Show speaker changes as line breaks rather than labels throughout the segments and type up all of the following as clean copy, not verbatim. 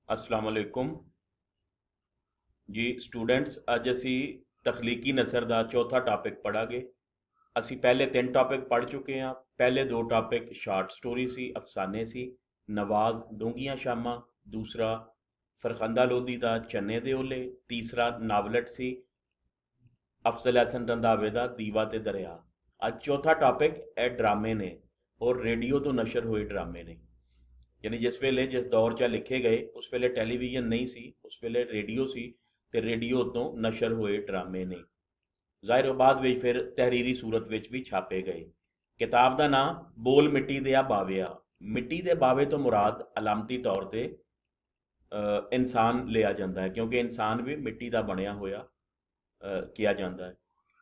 अस्सलाम वालेकुम जी स्टूडेंट्स। अज असी तखलीकी नसर का चौथा टॉपिक पढ़ांगे। असी पहले 3 टॉपिक पढ़ चुके हैं। पहले 2 टॉपिक शार्ट स्टोरी सी, अफसाने सी। नवाज डूंगियां शामा। दूसरा फरखंदा लोधी का चन्ने दे ओले। तीसरा नावलट सी अफजल हसन रंधावे का दीवा ते दरिया। अज चौथा टॉपिक है ड्रामे ने और रेडियो तो नशर हुए ड्रामे ने। यानी जिस वेले जिस दौर च लिखे गए उस वेले टैलीविजन नहीं सी, उस वेले रेडियो सी ते रेडियो तो नशर हुए ड्रामे ने। ਜ਼ਾਹਿਰ ਬਾਅਦ ਵਿੱਚ ਫਿਰ ਤਹਿਰੀਰੀ ਸੂਰਤ ਵਿੱਚ ਵੀ ਛਾਪੇ ਗਏ। ਕਿਤਾਬ ਦਾ ਨਾਂ ਬੋਲ ਮਿੱਟੀ ਦੇ ਆ ਬਾਵਿਆ। ਮਿੱਟੀ ਦੇ ਬਾਵੇ ਤੋਂ ਮੁਰਾਦ ਅਲਾਮਤੀ ਤੌਰ ਤੇ ਇਨਸਾਨ ਲਿਆ ਜਾਂਦਾ ਹੈ, ਕਿਉਂਕਿ ਇਨਸਾਨ ਵੀ ਮਿੱਟੀ ਦਾ ਬਣਿਆ ਹੋਇਆ ਕਿਹਾ ਜਾਂਦਾ ਹੈ।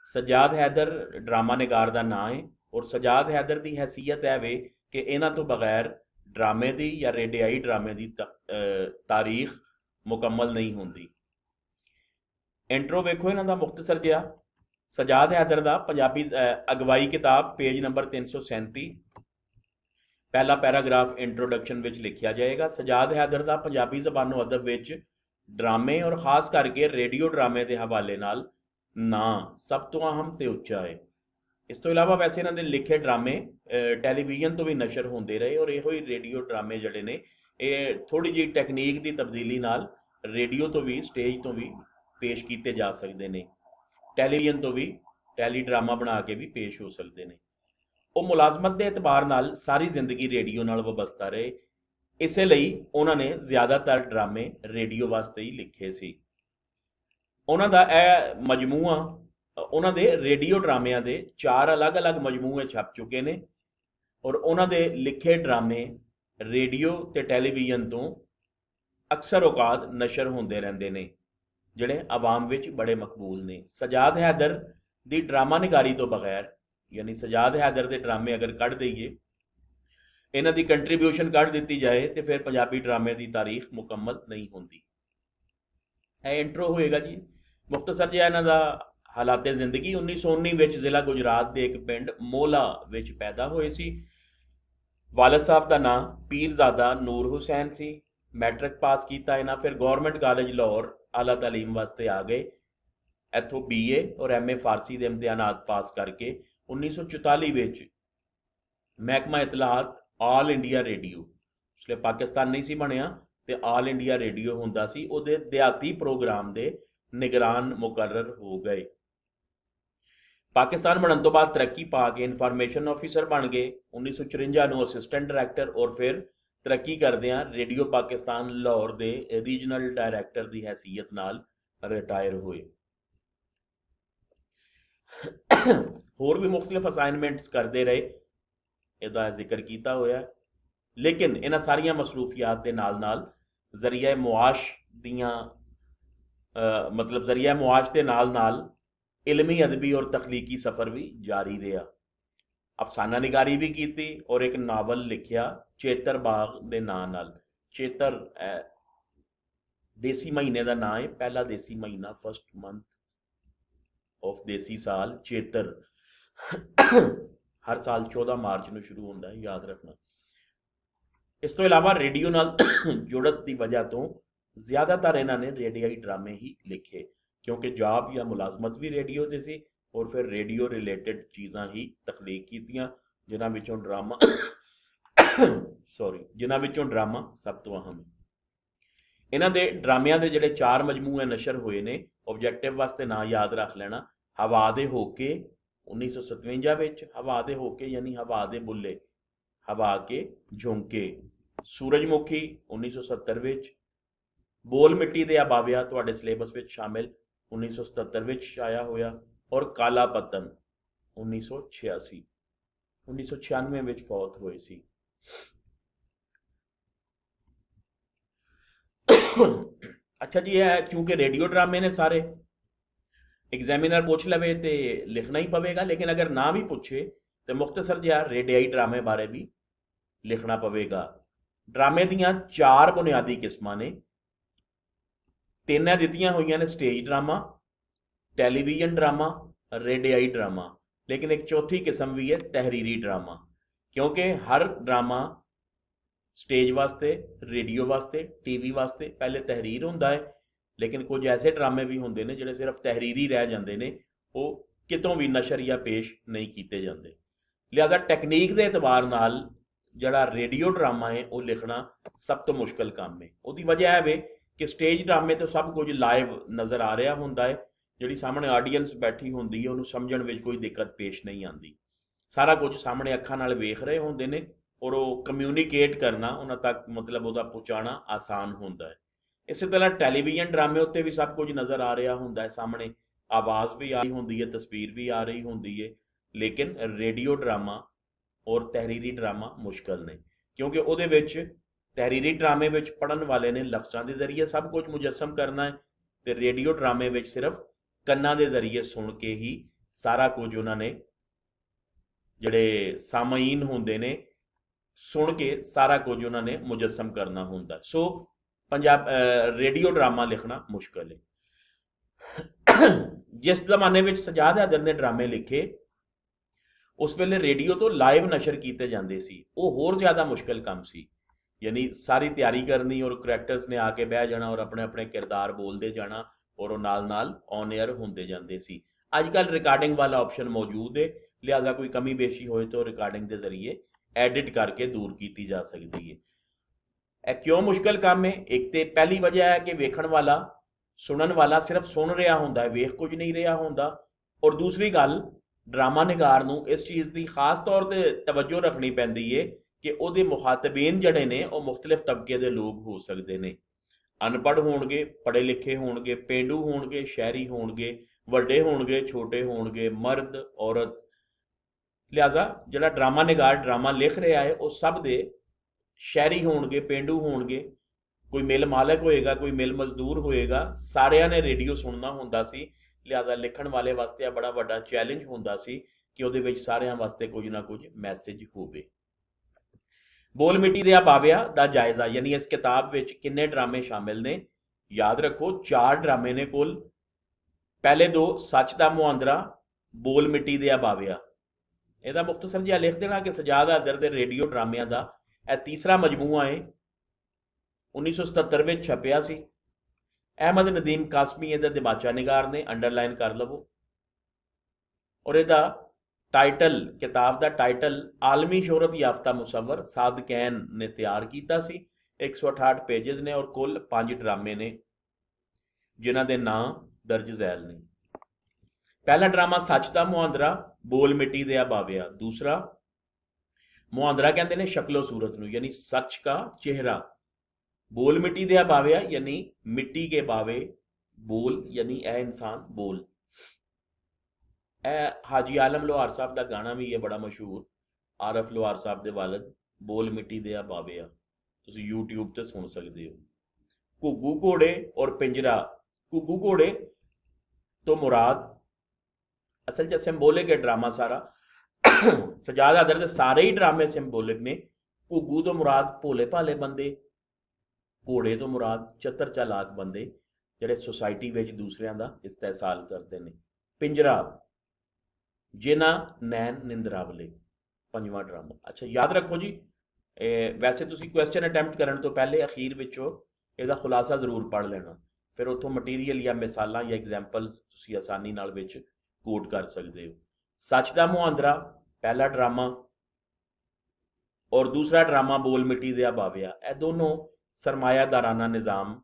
ਸਜਾਦ ਹੈਦਰ ਡਰਾਮਾ ਨਿਗਾਰ ਦਾ ਨਾਂ ਹੈ ਔਰ ਸਜਾਦ ਹੈਦਰ ਦੀ ਹੈਸੀਅਤ ਹੈ ਵੇ ਕਿ ਇਹਨਾਂ ਤੋਂ ਬਗੈਰ ਡਰਾਮੇ ਦੀ ਜਾਂ ਰੇਡੀਆਈ ਡਰਾਮੇ ਦੀ ਤਾਰੀਖ ਮੁਕੰਮਲ ਨਹੀਂ ਹੁੰਦੀ। ਇੰਟਰੋ ਵੇਖੋ ਇਹਨਾਂ ਦਾ ਮੁਖਤਸਰ ਜਿਹਾ। ਸਜਾਦ ਹੈਦਰ ਦਾ ਪੰਜਾਬੀ ਅਗਵਾਈ ਕਿਤਾਬ ਪੇਜ ਨੰਬਰ 337 ਪਹਿਲਾ ਪੈਰਾਗ੍ਰਾਫ ਇੰਟਰੋਡਕਸ਼ਨ ਵਿੱਚ ਲਿਖਿਆ ਜਾਏਗਾ। ਸਜਾਦ ਹੈਦਰ ਦਾ ਪੰਜਾਬੀ ਜ਼ਬਾਨੋ ਅਦਬ ਵਿੱਚ ਡਰਾਮੇ ਔਰ ਖਾਸ ਕਰਕੇ ਰੇਡੀਓ ਡਰਾਮੇ ਦੇ ਹਵਾਲੇ ਨਾਲ ਨਾਂ ਸਭ ਤੋਂ ਅਹਿਮ ਤੇ ਉੱਚਾ ਹੈ। ਇਸ ਤੋਂ ਇਲਾਵਾ ਵੈਸੇ ਇਹਨਾਂ ਦੇ ਲਿਖੇ ਡਰਾਮੇ ਟੈਲੀਵਿਜ਼ਨ ਤੋਂ ਵੀ ਨਸ਼ਰ ਹੁੰਦੇ ਰਹੇ ਔਰ ਇਹੋ ਹੀ ਰੇਡੀਓ ਡਰਾਮੇ ਜਿਹੜੇ ਨੇ ਇਹ ਥੋੜੀ ਜਿਹੀ ਟੈਕਨੀਕ ਦੀ ਤਬਦੀਲੀ ਨਾਲ ਰੇਡੀਓ ਤੋਂ ਵੀ ਸਟੇਜ ਤੋਂ ਵੀ ਪੇਸ਼ ਕੀਤੇ ਜਾ ਸਕਦੇ ਨੇ। ਟੈਲੀਵਿਜ਼ਨ ਤੋਂ ਵੀ ਟੈਲੀ ਡਰਾਮਾ ਬਣਾ ਕੇ ਵੀ ਪੇਸ਼ ਹੋ ਸਕਦੇ ਨੇ। ਉਹ ਮੁਲਾਜ਼ਮਤ ਦੇ ਇਤਬਾਰ ਨਾਲ ਸਾਰੀ ਜ਼ਿੰਦਗੀ ਰੇਡੀਓ ਨਾਲ ਵਬਸਤਾ ਰਹੇ, ਇਸੇ ਲਈ ਉਹਨਾਂ ਨੇ ਜ਼ਿਆਦਾਤਰ ਡਰਾਮੇ ਰੇਡੀਓ ਵਾਸਤੇ ਹੀ ਲਿਖੇ ਸੀ। ਉਹਨਾਂ ਦਾ ਇਹ ਮਜਮੂਆ ਉਹਨਾਂ ਦੇ ਰੇਡੀਓ ਡਰਾਮਿਆਂ ਦੇ 4 ਅਲੱਗ-ਅਲੱਗ ਮਜਮੂਏ ਛਪ ਚੁੱਕੇ ਨੇ ਔਰ ਉਹਨਾਂ ਦੇ ਲਿਖੇ ਡਰਾਮੇ ਰੇਡੀਓ ਤੇ ਟੈਲੀਵਿਜ਼ਨ ਤੋਂ ਅਕਸਰ ਔਕਾਤ ਨਸ਼ਰ ਹੁੰਦੇ ਰਹਿੰਦੇ ਨੇ, ਜਿਹੜੇ ਆਵਾਮ ਵਿੱਚ ਬੜੇ ਮਕਬੂਲ ਨੇ। ਸਜਾਦ ਹੈਦਰ ਦੀ ਡਰਾਮਾ ਨਿਗਾਰੀ ਤੋਂ ਬਗੈਰ, ਯਾਨੀ ਸਜਾਦ ਹੈਦਰ ਦੇ ਡਰਾਮੇ ਅਗਰ ਕੱਢ ਦਈਏ, ਇਹਨਾਂ ਦੀ ਕੰਟਰੀਬਿਊਸ਼ਨ ਕੱਢ ਦਿੱਤੀ ਜਾਏ ਤੇ ਫਿਰ ਪੰਜਾਬੀ ਡਰਾਮੇ ਦੀ ਤਾਰੀਖ ਮੁਕੰਮਲ ਨਹੀਂ ਹੁੰਦੀ। ਇਹ ਇੰਟਰੋ ਹੋਏਗਾ ਜੀ। ਮੁਖਤਸਰ ਜਿਹਾ ਇਹਨਾਂ ਦਾ ਹਾਲਾਤੇ ਜ਼ਿੰਦਗੀ। 1919 ਵਿੱਚ ਜ਼ਿਲ੍ਹਾ ਗੁਜਰਾਤ ਦੇ ਇੱਕ ਪਿੰਡ ਮੋਲਾ ਵਿੱਚ ਪੈਦਾ ਹੋਏ ਸੀ। ਵਾਲਦ ਸਾਹਿਬ ਦਾ ਨਾਂ ਪੀਰਜ਼ਾਦਾ ਨੂਰ ਹੁਸੈਨ ਸੀ। ਮੈਟ੍ਰਿਕ ਪਾਸ ਕੀਤਾ ਇਹਨਾਂ, ਫਿਰ ਗੌਰਮੈਂਟ ਕਾਲਜ ਲਾਹੌਰ ਆਲਾ ਤਾਲੀਮ ਵਾਸਤੇ ਆ ਗਏ। ਇੱਥੋਂ BA ਔਰ MA ਫਾਰਸੀ ਦੇ ਇਮਤਿਹਾਨਾਤ ਪਾਸ ਕਰਕੇ 1944 ਵਿੱਚ ਮਹਿਕਮਾ ਇਤਲਾਤ ਆਲ ਇੰਡੀਆ ਰੇਡੀਓ, ਉਸ ਲਈ ਪਾਕਿਸਤਾਨ ਨਹੀਂ ਸੀ ਬਣਿਆ ਤੇ ਆਲ ਇੰਡੀਆ ਰੇਡੀਓ ਹੁੰਦਾ ਸੀ, ਉਹਦੇ ਦਿਹਾਤੀ ਪ੍ਰੋਗਰਾਮ ਦੇ ਨਿਗਰਾਨ ਮੁਕਰਰ ਹੋ ਗਏ। ਪਾਕਿਸਤਾਨ ਬਣਨ ਤੋਂ ਬਾਅਦ ਤਰੱਕੀ ਪਾ ਕੇ ਇਨਫੋਰਮੇਸ਼ਨ ਆਫਿਸਰ ਬਣ ਗਏ। 1954 ਨੂੰ ਅਸਿਸਟੈਂਟ ਡਾਇਰੈਕਟਰ ਔਰ ਫਿਰ ਤਰੱਕੀ ਕਰਦਿਆਂ ਰੇਡੀਓ ਪਾਕਿਸਤਾਨ ਲਾਹੌਰ ਦੇ ਰੀਜਨਲ ਡਾਇਰੈਕਟਰ ਦੀ ਹੈਸੀਅਤ ਨਾਲ ਰਿਟਾਇਰ ਹੋਏ। ਹੋਰ ਵੀ ਮੁਖਤਲਿਫ ਅਸਾਈਨਮੈਂਟਸ ਕਰਦੇ ਰਹੇ, ਇਹਦਾ ਜ਼ਿਕਰ ਕੀਤਾ ਹੋਇਆ। ਲੇਕਿਨ ਇਹਨਾਂ ਸਾਰੀਆਂ ਮਸਰੂਫੀਆਤ ਦੇ ਨਾਲ ਨਾਲ ਜ਼ਰੀਆ ਮੁਆਸ਼ ਦੀਆਂ ਮਤਲਬ ਜ਼ਰੀਆ ਮੁਆਸ਼ ਦੇ ਨਾਲ ਨਾਲ ਇਲਮੀ ਅਦਬੀ ਔਰ ਤਖਲੀਕੀ ਸਫ਼ਰ ਵੀ ਜਾਰੀ ਰਿਹਾ। ਅਫਸਾਨਾ ਨਿਗਾਰੀ ਵੀ ਕੀਤੀ ਔਰ ਇੱਕ ਨਾਵਲ ਲਿਖਿਆ ਚੇਤਰ ਬਾਗ ਦੇ ਨਾਂ ਨਾਲ। ਚੇਤਰ ਦੇਸੀ ਮਹੀਨੇ ਦਾ ਨਾਂ ਹੈ, ਪਹਿਲਾ ਦੇਸੀ ਮਹੀਨਾ, ਫਸਟ ਮੰਥ ਆਫ ਦੇਸੀ ਸਾਲ ਚੇਤਰ ਹਰ ਸਾਲ 14 ਮਾਰਚ ਨੂੰ ਸ਼ੁਰੂ ਹੁੰਦਾ ਹੈ, ਯਾਦ ਰੱਖਣਾ। ਇਸ ਤੋਂ ਇਲਾਵਾ ਰੇਡੀਓ ਨਾਲ ਜੁੜਤ ਦੀ ਵਜ੍ਹਾ ਤੋਂ ਜ਼ਿਆਦਾਤਰ ਇਹਨਾਂ ਨੇ ਰੇਡੀਆਈ ਡਰਾਮੇ ਹੀ ਲਿਖੇ, ਕਿਉਂਕਿ ਜੌਬ ਜਾਂ ਮੁਲਾਜ਼ਮਤ ਵੀ ਰੇਡੀਓ 'ਤੇ ਸੀ ਔਰ ਫਿਰ ਰੇਡੀਓ ਰਿਲੇਟਡ ਚੀਜ਼ਾਂ ਹੀ ਤਖਲੀਕ ਕੀਤੀਆਂ, ਜਿਨ੍ਹਾਂ ਵਿੱਚੋਂ ਡਰਾਮਾ ਸਭ ਤੋਂ ਅਹਿਮ ਹੈ। ਇਹਨਾਂ ਦੇ ਡਰਾਮਿਆਂ ਦੇ ਜਿਹੜੇ 4 ਮਜਮੂਏ ਨਸ਼ਰ ਹੋਏ ਨੇ, ਆਬਜੈਕਟਿਵ ਵਾਸਤੇ ਨਾਂ ਯਾਦ ਰੱਖ ਲੈਣਾ। ਹਵਾ ਦੇ ਹੋਕੇ 1957 ਵਿੱਚ, ਹਵਾ ਦੇ ਹੋਕੇ ਯਾਨੀ ਹਵਾ ਦੇ ਬੁੱਲੇ, ਹਵਾ ਕੇ ਝੋਂਕੇ। ਸੂਰਜਮੁਖੀ 1970 ਵਿੱਚ। ਬੋਲ ਮਿੱਟੀ ਦੇ ਆਬਾਵਿਆ ਤੁਹਾਡੇ ਸਿਲੇਬਸ ਵਿੱਚ ਸ਼ਾਮਿਲ, 1977 ਵਿੱਚ ਛਾਇਆ ਹੋਇਆ। ਔਰ ਕਾਲਾ ਪਤਨ 1986, 1996 ਵਿੱਚ ਫੌਤ ਹੋਏ ਸੀ। ਅੱਛਾ ਜੀ, ਇਹ ਚੂੰਕਿ ਰੇਡੀਓ ਡਰਾਮੇ ਨੇ ਸਾਰੇ, ਐਗਜ਼ਾਮੀਨਰ ਪੁੱਛ ਲਵੇ ਤੇ ਲਿਖਣਾ ਹੀ ਪਵੇਗਾ, ਲੇਕਿਨ ਅਗਰ ਨਾ ਵੀ ਪੁੱਛੇ ਤੇ ਮੁਖਤਸਰ ਜਿਹਾ ਰੇਡੀਆਈ ਡਰਾਮੇ ਬਾਰੇ ਵੀ ਲਿਖਣਾ ਪਵੇਗਾ। ਡਰਾਮੇ ਦੀਆਂ 4 ਬੁਨਿਆਦੀ ਕਿਸਮਾਂ ਨੇ। 3 ਦਿੱਤੀਆਂ ਹੋਈਆਂ ਨੇ, ਸਟੇਜ ਡਰਾਮਾ, ਟੈਲੀਵਿਜ਼ਨ ਡਰਾਮਾ, ਰੇਡੀਆਈ ਡਰਾਮਾ। ਲੇਕਿਨ ਇੱਕ ਚੌਥੀ ਕਿਸਮ ਵੀ ਹੈ ਤਹਿਰੀਰੀ ਡਰਾਮਾ, ਕਿਉਂਕਿ ਹਰ ਡਰਾਮਾ स्टेज वास्ते, रेडियो वास्ते, टीवी वास्ते पहले तहरीर हुंदा है, लेकिन कुछ ऐसे ड्रामे भी होंदे ने जिहड़े सिर्फ तहरीरी रह जांदे ने, वो कितों भी नशर या पेश नहीं कीते जांदे। लिहाजा टैक्नीक के एतबार नाल जिहड़ा रेडियो ड्रामा है वो लिखना सब तो मुश्किल काम है। उसकी वजह है वे कि स्टेज ड्रामे तो सब कुछ लाइव नज़र आ रहा होंदा है, जिहड़ी सामने आडियंस बैठी होंदी है उन्होंने समझण विच कोई दिक्कत पेश नहीं आती। सारा कुछ सामने अखां नाल वेख रहे होंदे ने और वो कम्यूनीकेट करना उन्हां तक मतलब ਉਹਦਾ पहुँचाना आसान होंदा है। इस तरह टैलीविजन ड्रामे उत्ते भी सब कुछ नज़र आ रहा होंदा है, सामने आवाज़ भी आ रही होंदी है, तस्वीर भी आ रही होंदी है, लेकिन रेडियो ड्रामा और तहरीरी ड्रामा मुश्किल ने, क्योंकि ਉਹਦੇ ਵਿੱਚ तहरीरी ड्रामे ਵਿੱਚ पढ़न वाले ने लफ्ज़ां ਦੇ ਜ਼ਰੀਏ सब कुछ मुजस्सम करना है, तो रेडियो ड्रामे ਵਿੱਚ सिर्फ ਕੰਨਾਂ ਦੇ ਜ਼ਰੀਏ ਸੁਣ ਕੇ ਹੀ ਸਾਰਾ ਕੁਝ ਉਹਨਾਂ ਨੇ ਜਿਹੜੇ ਸਾਮਈਨ ਹੁੰਦੇ ਨੇ ਸੁਣ ਕੇ ਸਾਰਾ ਕੁਝ ਉਹਨਾਂ ਨੇ ਮੁਜੱਸਮ ਕਰਨਾ ਹੁੰਦਾ। ਸੋ ਪੰਜਾਬ ਰੇਡੀਓ ਡਰਾਮਾ ਲਿਖਣਾ ਮੁਸ਼ਕਲ ਹੈ। ਜਿਸ ਜ਼ਮਾਨੇ ਵਿੱਚ ਸਜਾਦ ਹੈਦਰ ਨੇ ਡਰਾਮੇ ਲਿਖੇ ਉਸ ਵੇਲੇ ਰੇਡੀਓ ਤੋਂ ਲਾਈਵ ਨਸ਼ਰ ਕੀਤੇ ਜਾਂਦੇ ਸੀ, ਉਹ ਹੋਰ ਜ਼ਿਆਦਾ ਮੁਸ਼ਕਲ ਕੰਮ ਸੀ। ਯਾਨੀ ਸਾਰੀ ਤਿਆਰੀ ਕਰਨੀ ਔਰ ਕਰੈਕਟਰਸ ਨੇ ਆ ਕੇ ਬਹਿ ਜਾਣਾ ਔਰ ਆਪਣੇ ਆਪਣੇ ਕਿਰਦਾਰ ਬੋਲਦੇ ਜਾਣਾ और नाल नाल ऑन एयर होंदे जांदे सी। अजकल रिकॉर्डिंग वाला ऑप्शन मौजूद है, लिहाजा कोई कमी बेशी होए तो रिकॉर्डिंग के जरिए एडिट करके दूर की जा सकती है। यह क्यों मुश्किल काम है? एक तो पहली वजह है कि वेखण वाला सुनन वाला सिर्फ सुन रहा होंदा है, वेख कुछ नहीं रहा होंदा। और दूसरी गल, ड्रामा निगार नूं इस चीज़ की खास तौर पर तवज्जो रखनी पैंदी है कि उहदे मुखातबीन जिहड़े ने वो मुख्तलिफ तबके के लोग हो सकते हैं। अनपढ़ होणगे, पढ़े लिखे होणगे, पेंडू होणगे, शहरी होणगे, वड्डे होणगे, छोटे होणगे, मर्द औरत। लिहाजा जिहड़ा ड्रामा निगार ड्रामा लिख रहा है वो सब दे शहरी होणगे, पेंडू होणगे, कोई मिल मालक होएगा, कोई मिल मजदूर होएगा, सारिਆਂ ने रेडियो सुनना हुंदा सी। लिहाजा लिखण वाले वास्ते बड़ा वड्डा चैलेंज हुंदा सी कि ਉਹਦੇ ਵਿੱਚ ਸਾਰਿਆਂ वास्ते कुछ ना कुछ मैसेज होवे। बोल मिट्टी दिया बाविया दा जायजा, यानी इस किताब विच किन्ने ड्रामे शामिल ने? याद रखो 4 ड्रामे ने कुल। पहले 2 सच दा मुआंदरा, बोल मिट्टी दिया बाविया। ਇਹਦਾ मुख्तसर जिहा लिख देना कि सजाद हैदर दे रेडियो ड्रामिਆਂ ਦਾ ਇਹ तीसरा मजमूआ है, 1977 ਵਿੱਚ ਛਪਿਆ ਸੀ। अहमद नदीम कासमी ਇਹਦਾ दिबाचा निगार ने, अंडरलाइन कर लवो। और ਇਹਦਾ टाइटल, किताब का टाइटल आलमी शोहरत याफ्ता मुसवर सादकैन ने तैयार किया सी। 168 पेजेस ने और कुल 5 ड्रामे ने जिन्हां दे नाम दर्ज झैल ने। पहला ड्रामा सच दा मुआंदरा, बोल मिट्टी दिया बाविया। दूसरा मुआंदरा कहते हैं शक्लो सूरत नूं, यानी सच का चेहरा। बोल मिट्टी दिया बाविया यानी मिट्टी के बावे बोल, यानी ए इंसान बोल। हाजी आलम लोहार साहब का गाना भी है बड़ा मशहूर, आरफ लोहार साहब के वालद, बोल मिट्टी दिया बाविया, तुसीं यूट्यूब ते सुन सकते हो। घुग्गू घोड़े और पिंजरा। घुग्गू घोड़े तो मुराद असल च सिंबोलिक है ड्रामा सारा। सजाद हैदर के सारे ही ड्रामे सिंबोलिक ने। घुग्गू तो मुराद भोले भाले बंदे, घोड़े तो मुराद चतर चालाक बंदे जिहड़े सोसाइटी विच दूसरिਆਂ ਦਾ इस्तेहसाल करते हैं। पिंजरा जिन्हां नैन निंदरावले, 5वां ड्रामा। अच्छा याद रखो जी, वैसे तुसीं क्वेश्चन अटैम्प्ट करन तो पहले अखीर विचों ਇਹਦਾ खुलासा जरूर पढ़ लेना, फिर उत्थों मटीरियल या मिसालां या एग्जाम्पल्स तुसीं आसानी नाल विच कोट कर सकते हो। सच दा मुआंदरा पहला ड्रामा और दूसरा ड्रामा बोल मिट्टी दिया बाविया, ਇਹ दोनों सरमायादाराना निज़ाम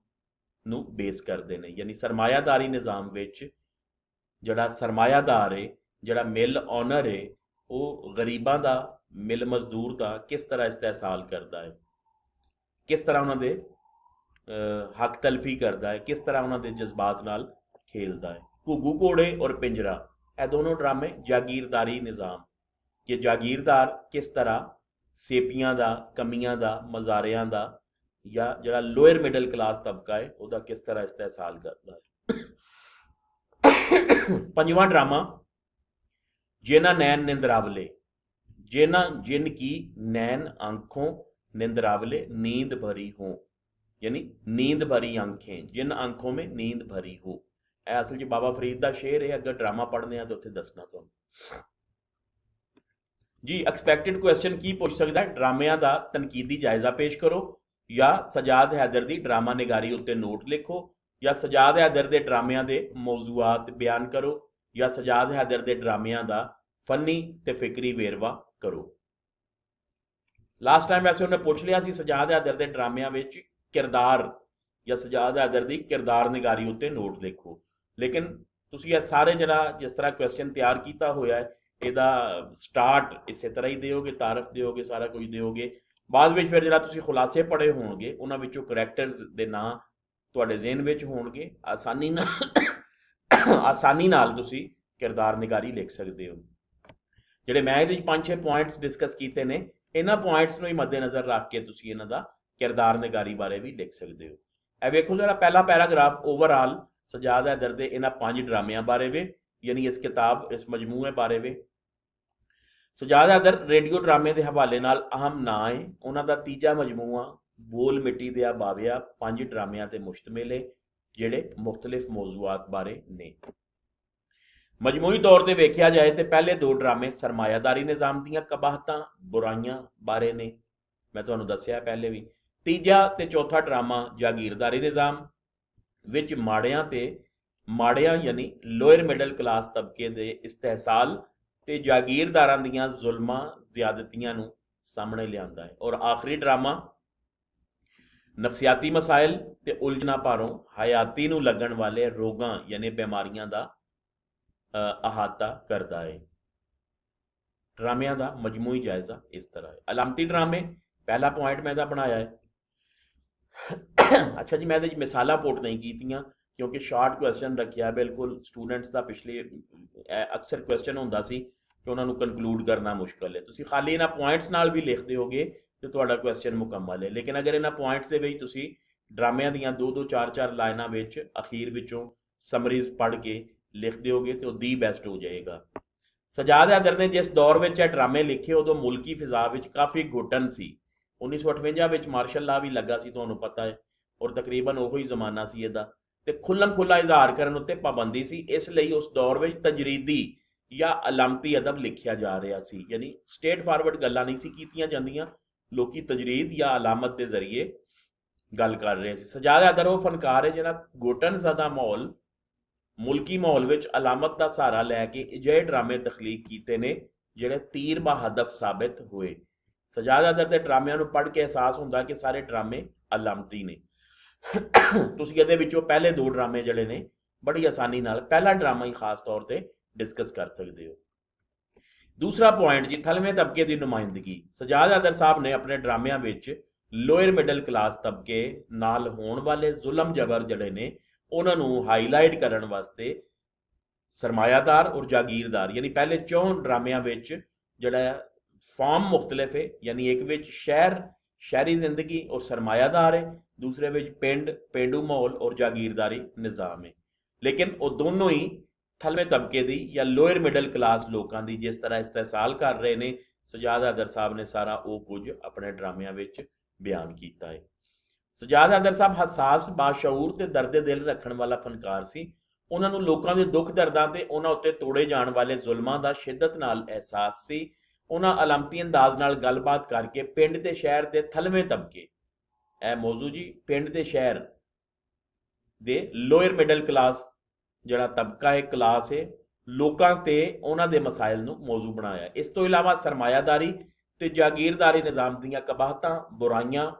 ਨੂੰ बेस करते हैं। यानी सरमायादारी निज़ाम विच जिहड़ा सरमायादार है, जिहड़ा मिल ऑनर है, वो गरीबां दा, मिल मजदूर का किस तरह इस्तेहसाल करता है, किस तरह उन्होंने हक तलफी करता है, किस तरह उन्होंने जज्बात नाल खेलता है। घुग्गू घोड़े और पिंजरा, ये दोनों ड्रामे जागीरदारी निज़ाम कि जागीरदार किस तरह सेपियां दा, कमियां दा, मजारियां दा या जिहड़ा लोअर मिडल क्लास तबका है उसका किस तरह इस्तेहसाल करता है। 5वां ड्रामा जिन्ना नैन निंदरावले, जिनकी नैन आंखों निंदरावले नींद भरी हो, यानी नींद भरी आंखें, जिन आंखों में नींद भरी हो। यह असल जी बाबा फरीद का शेर है, अगर ड्रामा पढ़ने तो उत्थे दसना तुहानूं। जी एक्सपैक्टेड क्वेश्चन की पूछ सकता है, ड्रामिਆਂ ਦਾ ਤਨਕੀਦੀ ਜਾਇਜ਼ਾ ਪੇਸ਼ ਕਰੋ, ਜਾਂ ਸਜਾਦ ਹੈਦਰ ਦੀ ਡਰਾਮਾ ਨਿਗਾਰੀ ਉੱਤੇ ਨੋਟ ਲਿਖੋ, ਜਾਂ ਸਜਾਦ ਹੈਦਰ ਦੇ ਡਰਾਮਿਆਂ ਦੇ ਮੌਜ਼ੂਆਤ ਬਿਆਨ ਕਰੋ, ਜਾਂ ਸਜਾਦ ਹੈਦਰ ਦੇ ਡਰਾਮਿਆਂ ਦਾ ਫਨੀ ਤੇ ਫਿਕਰੀ ਵੇਰਵਾ ਕਰੋ। ਲਾਸਟ ਟਾਈਮ ਵੈਸੇ ਉਹਨੇ ਪੁੱਛ ਲਿਆ ਸੀ ਸਜਾਦ ਹੈਦਰ ਦੇ ਡਰਾਮਿਆਂ ਵਿੱਚ ਕਿਰਦਾਰ ਜਾਂ ਸਜਾਦ ਹੈਦਰ ਦੀ ਕਿਰਦਾਰ ਨਿਗਾਰੀ ਉੱਤੇ ਨੋਟ ਲਿਖੋ, ਲੇਕਿਨ ਤੁਸੀਂ ਇਹ ਸਾਰੇ ਜਿਹੜਾ ਜਿਸ ਤਰ੍ਹਾਂ ਕੁਐਸਚਨ ਤਿਆਰ ਕੀਤਾ ਹੋਇਆ ਹੈ ਇਹਦਾ ਸਟਾਰਟ ਇਸੇ ਤਰ੍ਹਾਂ ਹੀ ਦਿਓਗੇ, ਤਾਰਫ ਦਿਓਗੇ, ਸਾਰਾ ਕੁਝ ਦਿਓਗੇ। ਬਾਅਦ ਵਿੱਚ ਫਿਰ ਜਿਹੜਾ ਤੁਸੀਂ ਖੁਲਾਸੇ ਪੜ੍ਹੇ ਹੋਣਗੇ ਉਹਨਾਂ ਵਿੱਚੋਂ ਕਰੈਕਟਰਸ ਦੇ ਨਾਂ ਤੁਹਾਡੇ ਜ਼ਿਹਨ ਵਿੱਚ ਹੋਣਗੇ, ਆਸਾਨੀ ਨਾਲ ਤੁਸੀਂ ਕਿਰਦਾਰ ਨਿਗਾਰੀ ਲਿਖ ਸਕਦੇ ਹੋ। ਜਿਹੜੇ ਮੈਂ ਇਹਦੇ 'ਚ 5-6 ਪੁਆਇੰਟਸ ਡਿਸਕਸ ਕੀਤੇ ਨੇ, ਇਹਨਾਂ ਪੁਆਇੰਟਸ ਨੂੰ ਹੀ ਮੱਦੇਨਜ਼ਰ ਰੱਖ ਕੇ ਤੁਸੀਂ ਇਹਨਾਂ ਦਾ ਕਿਰਦਾਰ ਨਿਗਾਰੀ ਬਾਰੇ ਵੀ ਲਿਖ ਸਕਦੇ ਹੋ। ਇਹ ਵੇਖੋ ਜਿਹੜਾ ਪਹਿਲਾ ਪੈਰਾਗ੍ਰਾਫ ਓਵਰਆਲ ਸਜਾਦ ਹੈਦਰ ਦੇ ਇਹਨਾਂ 5 ਡਰਾਮਿਆਂ ਬਾਰੇ ਵੇ, ਯਾਨੀ ਇਸ ਕਿਤਾਬ ਇਸ ਮਜਮੂਏ ਬਾਰੇ ਵੇ। ਸਜਾਦ ਹੈਦਰ ਰੇਡੀਓ ਡਰਾਮੇ ਦੇ ਹਵਾਲੇ ਨਾਲ ਅਹਿਮ ਨਾਂ ਹੈ। ਉਹਨਾਂ ਦਾ ਤੀਜਾ ਮਜਮੂਆ ਬੋਲ ਮਿੱਟੀ ਦਿਆ ਬਾਵਿਆ 5 ਡਰਾਮਿਆਂ ਤੇ ਮੁਸ਼ਤਮਿਲ ਹੈ ਜਿਹੜੇ ਮੁਖਤਲਿਫ ਮੌਜ਼ੂਆਤ ਬਾਰੇ ਨੇ। ਮਜਮੂਈ ਤੌਰ ਤੇ ਵੇਖਿਆ ਜਾਏ ਤੇ ਪਹਿਲੇ 2 ਡਰਾਮੇ ਸਰਮਾਇਆਦਾਰੀ ਨਿਜ਼ਾਮ ਦੀਆਂ ਕਬਾਹਤਾਂ ਬੁਰਾਈਆਂ ਬਾਰੇ ਨੇ, ਮੈਂ ਤੁਹਾਨੂੰ ਦੱਸਿਆ ਪਹਿਲੇ ਵੀ। ਤੀਜਾ ਤੇ ਚੌਥਾ ਡਰਾਮਾ ਜਾਗੀਰਦਾਰੀ ਨਿਜ਼ਾਮ ਵਿੱਚ ਮਾੜਿਆਂ ਯਾਨੀ ਲੋਅਰ ਮਿਡਲ ਕਲਾਸ ਤਬਕੇ ਦੇ ਇਸਤਹਿਸਾਲ ਤੇ ਜਾਗੀਰਦਾਰਾਂ ਦੀਆਂ ਜ਼ੁਲਮਾਂ ਜ਼ਿਆਦਤੀਆਂ ਨੂੰ ਸਾਹਮਣੇ ਲਿਆਂਦਾ ਹੈ। ਔਰ ਆਖਰੀ ਡਰਾਮਾ ਨਫਸਿਆਤੀ ਮਸਾਇਲ ਤੇ ਉਲਝਣਾ ਭਾਰੋਂ ਹਯਾਤੀ ਨੂੰ ਲੱਗਣ ਵਾਲੇ ਰੋਗਾਂ ਯਾਨੀ ਬਿਮਾਰੀਆਂ ਦਾ ਅਹਾਤਾ ਕਰਦਾ ਹੈ। ਡਰਾਮਿਆਂ ਦਾ ਮਜਮੂਈ ਜਾਇਜ਼ਾ ਇਸ ਤਰ੍ਹਾਂ ਹੈ। ਅਲਾਮਤੀ ਡਰਾਮੇ ਪਹਿਲਾ ਪੁਆਇੰਟ ਮੈਂ ਇਹਦਾ ਬਣਾਇਆ ਹੈ। ਅੱਛਾ ਜੀ, ਮੈਂ ਇਹਦੇ 'ਚ ਮਿਸਾਲਾਂ ਪੁੱਟ ਨਹੀਂ ਕੀਤੀਆਂ ਕਿਉਂਕਿ ਸ਼ਾਰਟ ਕੁਐਸਚਨ ਰੱਖਿਆ ਬਿਲਕੁਲ। ਸਟੂਡੈਂਟਸ ਦਾ ਪਿਛਲੇ ਅਕਸਰ ਕੁਐਸਚਨ ਹੁੰਦਾ ਸੀ ਕਿ ਉਹਨਾਂ ਨੂੰ ਕਨਕਲੂਡ ਕਰਨਾ ਮੁਸ਼ਕਲ ਹੈ। ਤੁਸੀਂ ਖਾਲੀ ਇਹਨਾਂ ਪੁਆਇੰਟਸ ਨਾਲ ਵੀ ਲਿਖਦੇ ਹੋਗੇ ਤੇ ਤੁਹਾਡਾ ਕੁਐਸਚਨ ਮੁਕੰਮਲ ਹੈ, ਲੇਕਿਨ ਅਗਰ ਇਹਨਾਂ ਪੁਆਇੰਟਸ ਦੇ ਵਿੱਚ ਤੁਸੀਂ ਡਰਾਮਿਆਂ ਦੀਆਂ 2-2 4-4 ਲਾਈਨਾਂ ਵਿੱਚ ਅਖੀਰ ਵਿੱਚੋਂ ਸਮਰੀਜ਼ ਪੜ੍ਹ ਕੇ ਲਿਖ ਦਿਓਗੇ ਤੇ ਉਹ ਦੀ ਬੈਸਟ ਹੋ ਜਾਏਗਾ। ਸਜਾਦ ਹੈਦਰ ਨੇ ਜਿਸ ਦੌਰ ਵਿੱਚ ਇਹ ਡਰਾਮੇ ਲਿਖੇ ਉਦੋਂ ਮੁਲਕੀ ਫਿਜ਼ਾ ਵਿੱਚ ਕਾਫੀ ਘੁਟਨ ਸੀ। 1958 ਵਿੱਚ ਮਾਰਸ਼ਲ ਲਾ ਵੀ ਲੱਗਾ ਸੀ, ਤੁਹਾਨੂੰ ਪਤਾ ਹੈ, ਔਰ ਤਕਰੀਬਨ ਉਹੀ ਜ਼ਮਾਨਾ ਸੀ ਇਹਦਾ, ਤੇ ਖੁੱਲਮ ਖੁੱਲਾ ਇਜ਼ਹਾਰ ਕਰਨ ਉੱਤੇ ਪਾਬੰਦੀ ਸੀ। ਇਸ ਲਈ ਉਸ ਦੌਰ ਵਿੱਚ ਤਜਰੀਦੀ ਜਾਂ ਅਲਾਮਤੀ ਅਦਬ ਲਿਖਿਆ ਜਾ ਰਿਹਾ ਸੀ, ਯਾਨੀ ਸਟੇਟ ਫਾਰਵਰਡ ਗੱਲਾਂ ਨਹੀਂ ਸੀ ਕੀਤੀਆਂ ਜਾਂਦੀਆਂ, ਲੋਕੀ ਤਜਰੀਦ ਜਾਂ ਅਲਾਮਤ ਦੇ ਜ਼ਰੀਏ ਗੱਲ ਕਰ ਰਹੇ ਸੀ। ਸਜਾਦ ਹੈਦਰ ਉਹ ਫਨਕਾਰ ਹੈ ਜਿਹੜਾ ਘੁਟਨ ਜ਼ਦਾ ਮਾਹੌਲ ਮੁਲਕੀ ਮਾਹੌਲ ਵਿੱਚ ਅਲਾਮਤ ਦਾ ਸਹਾਰਾ ਲੈ ਕੇ ਅਜਿਹੇ ਡਰਾਮੇ ਤਖਲੀਕ ਕੀਤੇ ਨੇ ਜਿਹੜੇ ਤੀਰ ਬਾ ਹਦਫ ਸਾਬਿਤ ਹੋਏ। ਸਜਾਦ ਹੈਦਰ ਦੇ ਡਰਾਮਿਆਂ ਨੂੰ ਪੜ੍ਹ ਕੇ ਅਹਿਸਾਸ ਹੁੰਦਾ ਕਿ ਸਾਰੇ ਡਰਾਮੇ ਅਲਾਮਤੀ ਨੇ। ਤੁਸੀਂ ਇਹਦੇ ਵਿੱਚੋਂ ਪਹਿਲੇ 2 ਡਰਾਮੇ ਜਿਹੜੇ ਨੇ ਬੜੀ ਆਸਾਨੀ ਨਾਲ ਪਹਿਲਾ ਡਰਾਮਾ ਹੀ ਖਾਸ ਤੌਰ ਤੇ ਡਿਸਕਸ ਕਰ ਸਕਦੇ ਹੋ। ਦੂਸਰਾ ਪੁਆਇੰਟ ਜੀ, ਥਲਵੇਂ ਤਬਕੇ ਦੀ ਨੁਮਾਇੰਦਗੀ। ਸਜਾਦ ਹੈਦਰ ਸਾਹਿਬ ਨੇ ਆਪਣੇ ਡਰਾਮਿਆਂ ਵਿੱਚ ਲੋਅਰ ਮਿਡਲ ਕਲਾਸ ਤਬਕੇ ਨਾਲ ਹੋਣ ਵਾਲੇ ਜ਼ੁਲਮ ਜਬਰ ਜਿਹੜੇ ਨੇ ਉਹਨਾਂ ਨੂੰ ਹਾਈਲਾਈਟ ਕਰਨ ਵਾਸਤੇ ਸਰਮਾਇਆਦਾਰ ਔਰ ਜਾਗੀਰਦਾਰ ਯਾਨੀ ਪਹਿਲੇ 4 ਡਰਾਮਿਆਂ ਵਿੱਚ ਜਿਹੜਾ ਫਾਰਮ ਮੁਖਤਲਿਫ ਹੈ, ਯਾਨੀ ਇੱਕ ਵਿੱਚ ਸ਼ਹਿਰੀ ਜ਼ਿੰਦਗੀ ਔਰ ਸਰਮਾਇਆਦਾਰ ਹੈ, ਦੂਸਰੇ ਵਿੱਚ ਪੇਂਡੂ ਮਾਹੌਲ ਔਰ ਜਾਗੀਰਦਾਰੀ ਨਿਜ਼ਾਮ ਹੈ, ਲੇਕਿਨ ਉਹ ਦੋਨੋਂ ਹੀ ਥਲਵੇਂ ਤਬਕੇ ਦੀ ਜਾਂ ਲੋਅਰ ਮਿਡਲ ਕਲਾਸ ਲੋਕਾਂ ਦੀ ਜਿਸ ਤਰ੍ਹਾਂ ਇਸਤਹਿਸਾਲ ਕਰ ਰਹੇ ਨੇ, ਸਜਾਦ ਹੈਦਰ ਸਾਹਿਬ ਨੇ ਸਾਰਾ ਉਹ ਕੁਝ ਆਪਣੇ ਡਰਾਮਿਆਂ ਵਿੱਚ ਬਿਆਨ ਕੀਤਾ ਹੈ। ਸਜਾਦ ਹੈਦਰ ਸਾਹਿਬ ਹਸਾਸ, ਬਾਸ਼ਊਰ ਤੇ ਦਰਦ ਦਿਲ ਰੱਖਣ ਵਾਲਾ ਫਨਕਾਰ ਸੀ। ਉਹਨਾਂ ਨੂੰ ਲੋਕਾਂ ਦੇ ਦੁੱਖ ਦਰਦਾਂ ਤੇ ਉਹਨਾਂ ਉੱਤੇ ਤੋੜੇ ਜਾਣ ਵਾਲੇ ਜ਼ੁਲਮਾਂ ਦਾ ਸ਼ਿੱਦਤ ਨਾਲ ਅਹਿਸਾਸ ਸੀ। ਉਹਨਾਂ ਅਲਾਮਤੀ ਅੰਦਾਜ਼ ਨਾਲ ਗੱਲਬਾਤ ਕਰਕੇ ਪਿੰਡ ਤੇ ਸ਼ਹਿਰ ਦੇ ਥਲਵੇਂ ਤਬਕੇ, ਇਹ ਮੌਜੂ ਜੀ ਪਿੰਡ ਤੇ ਸ਼ਹਿਰ ਦੇ ਲੋਅਰ ਮਿਡਲ ਕਲਾਸ ਜਿਹੜਾ ਤਬਕਾ ਹੈ, ਕਲਾਸ ਹੈ, ਲੋਕਾਂ ਤੇ ਉਹਨਾਂ ਦੇ ਮਸਾਇਲ ਨੂੰ ਮੌਜੂ ਬਣਾਇਆ। ਇਸ ਤੋਂ ਇਲਾਵਾ ਸਰਮਾਇਆਦਾਰੀ ਤੇ ਜਾਗੀਰਦਾਰੀ ਨਿਜ਼ਾਮ ਦੀਆਂ ਕਬਾਹਤਾਂ ਬੁਰਾਈਆਂ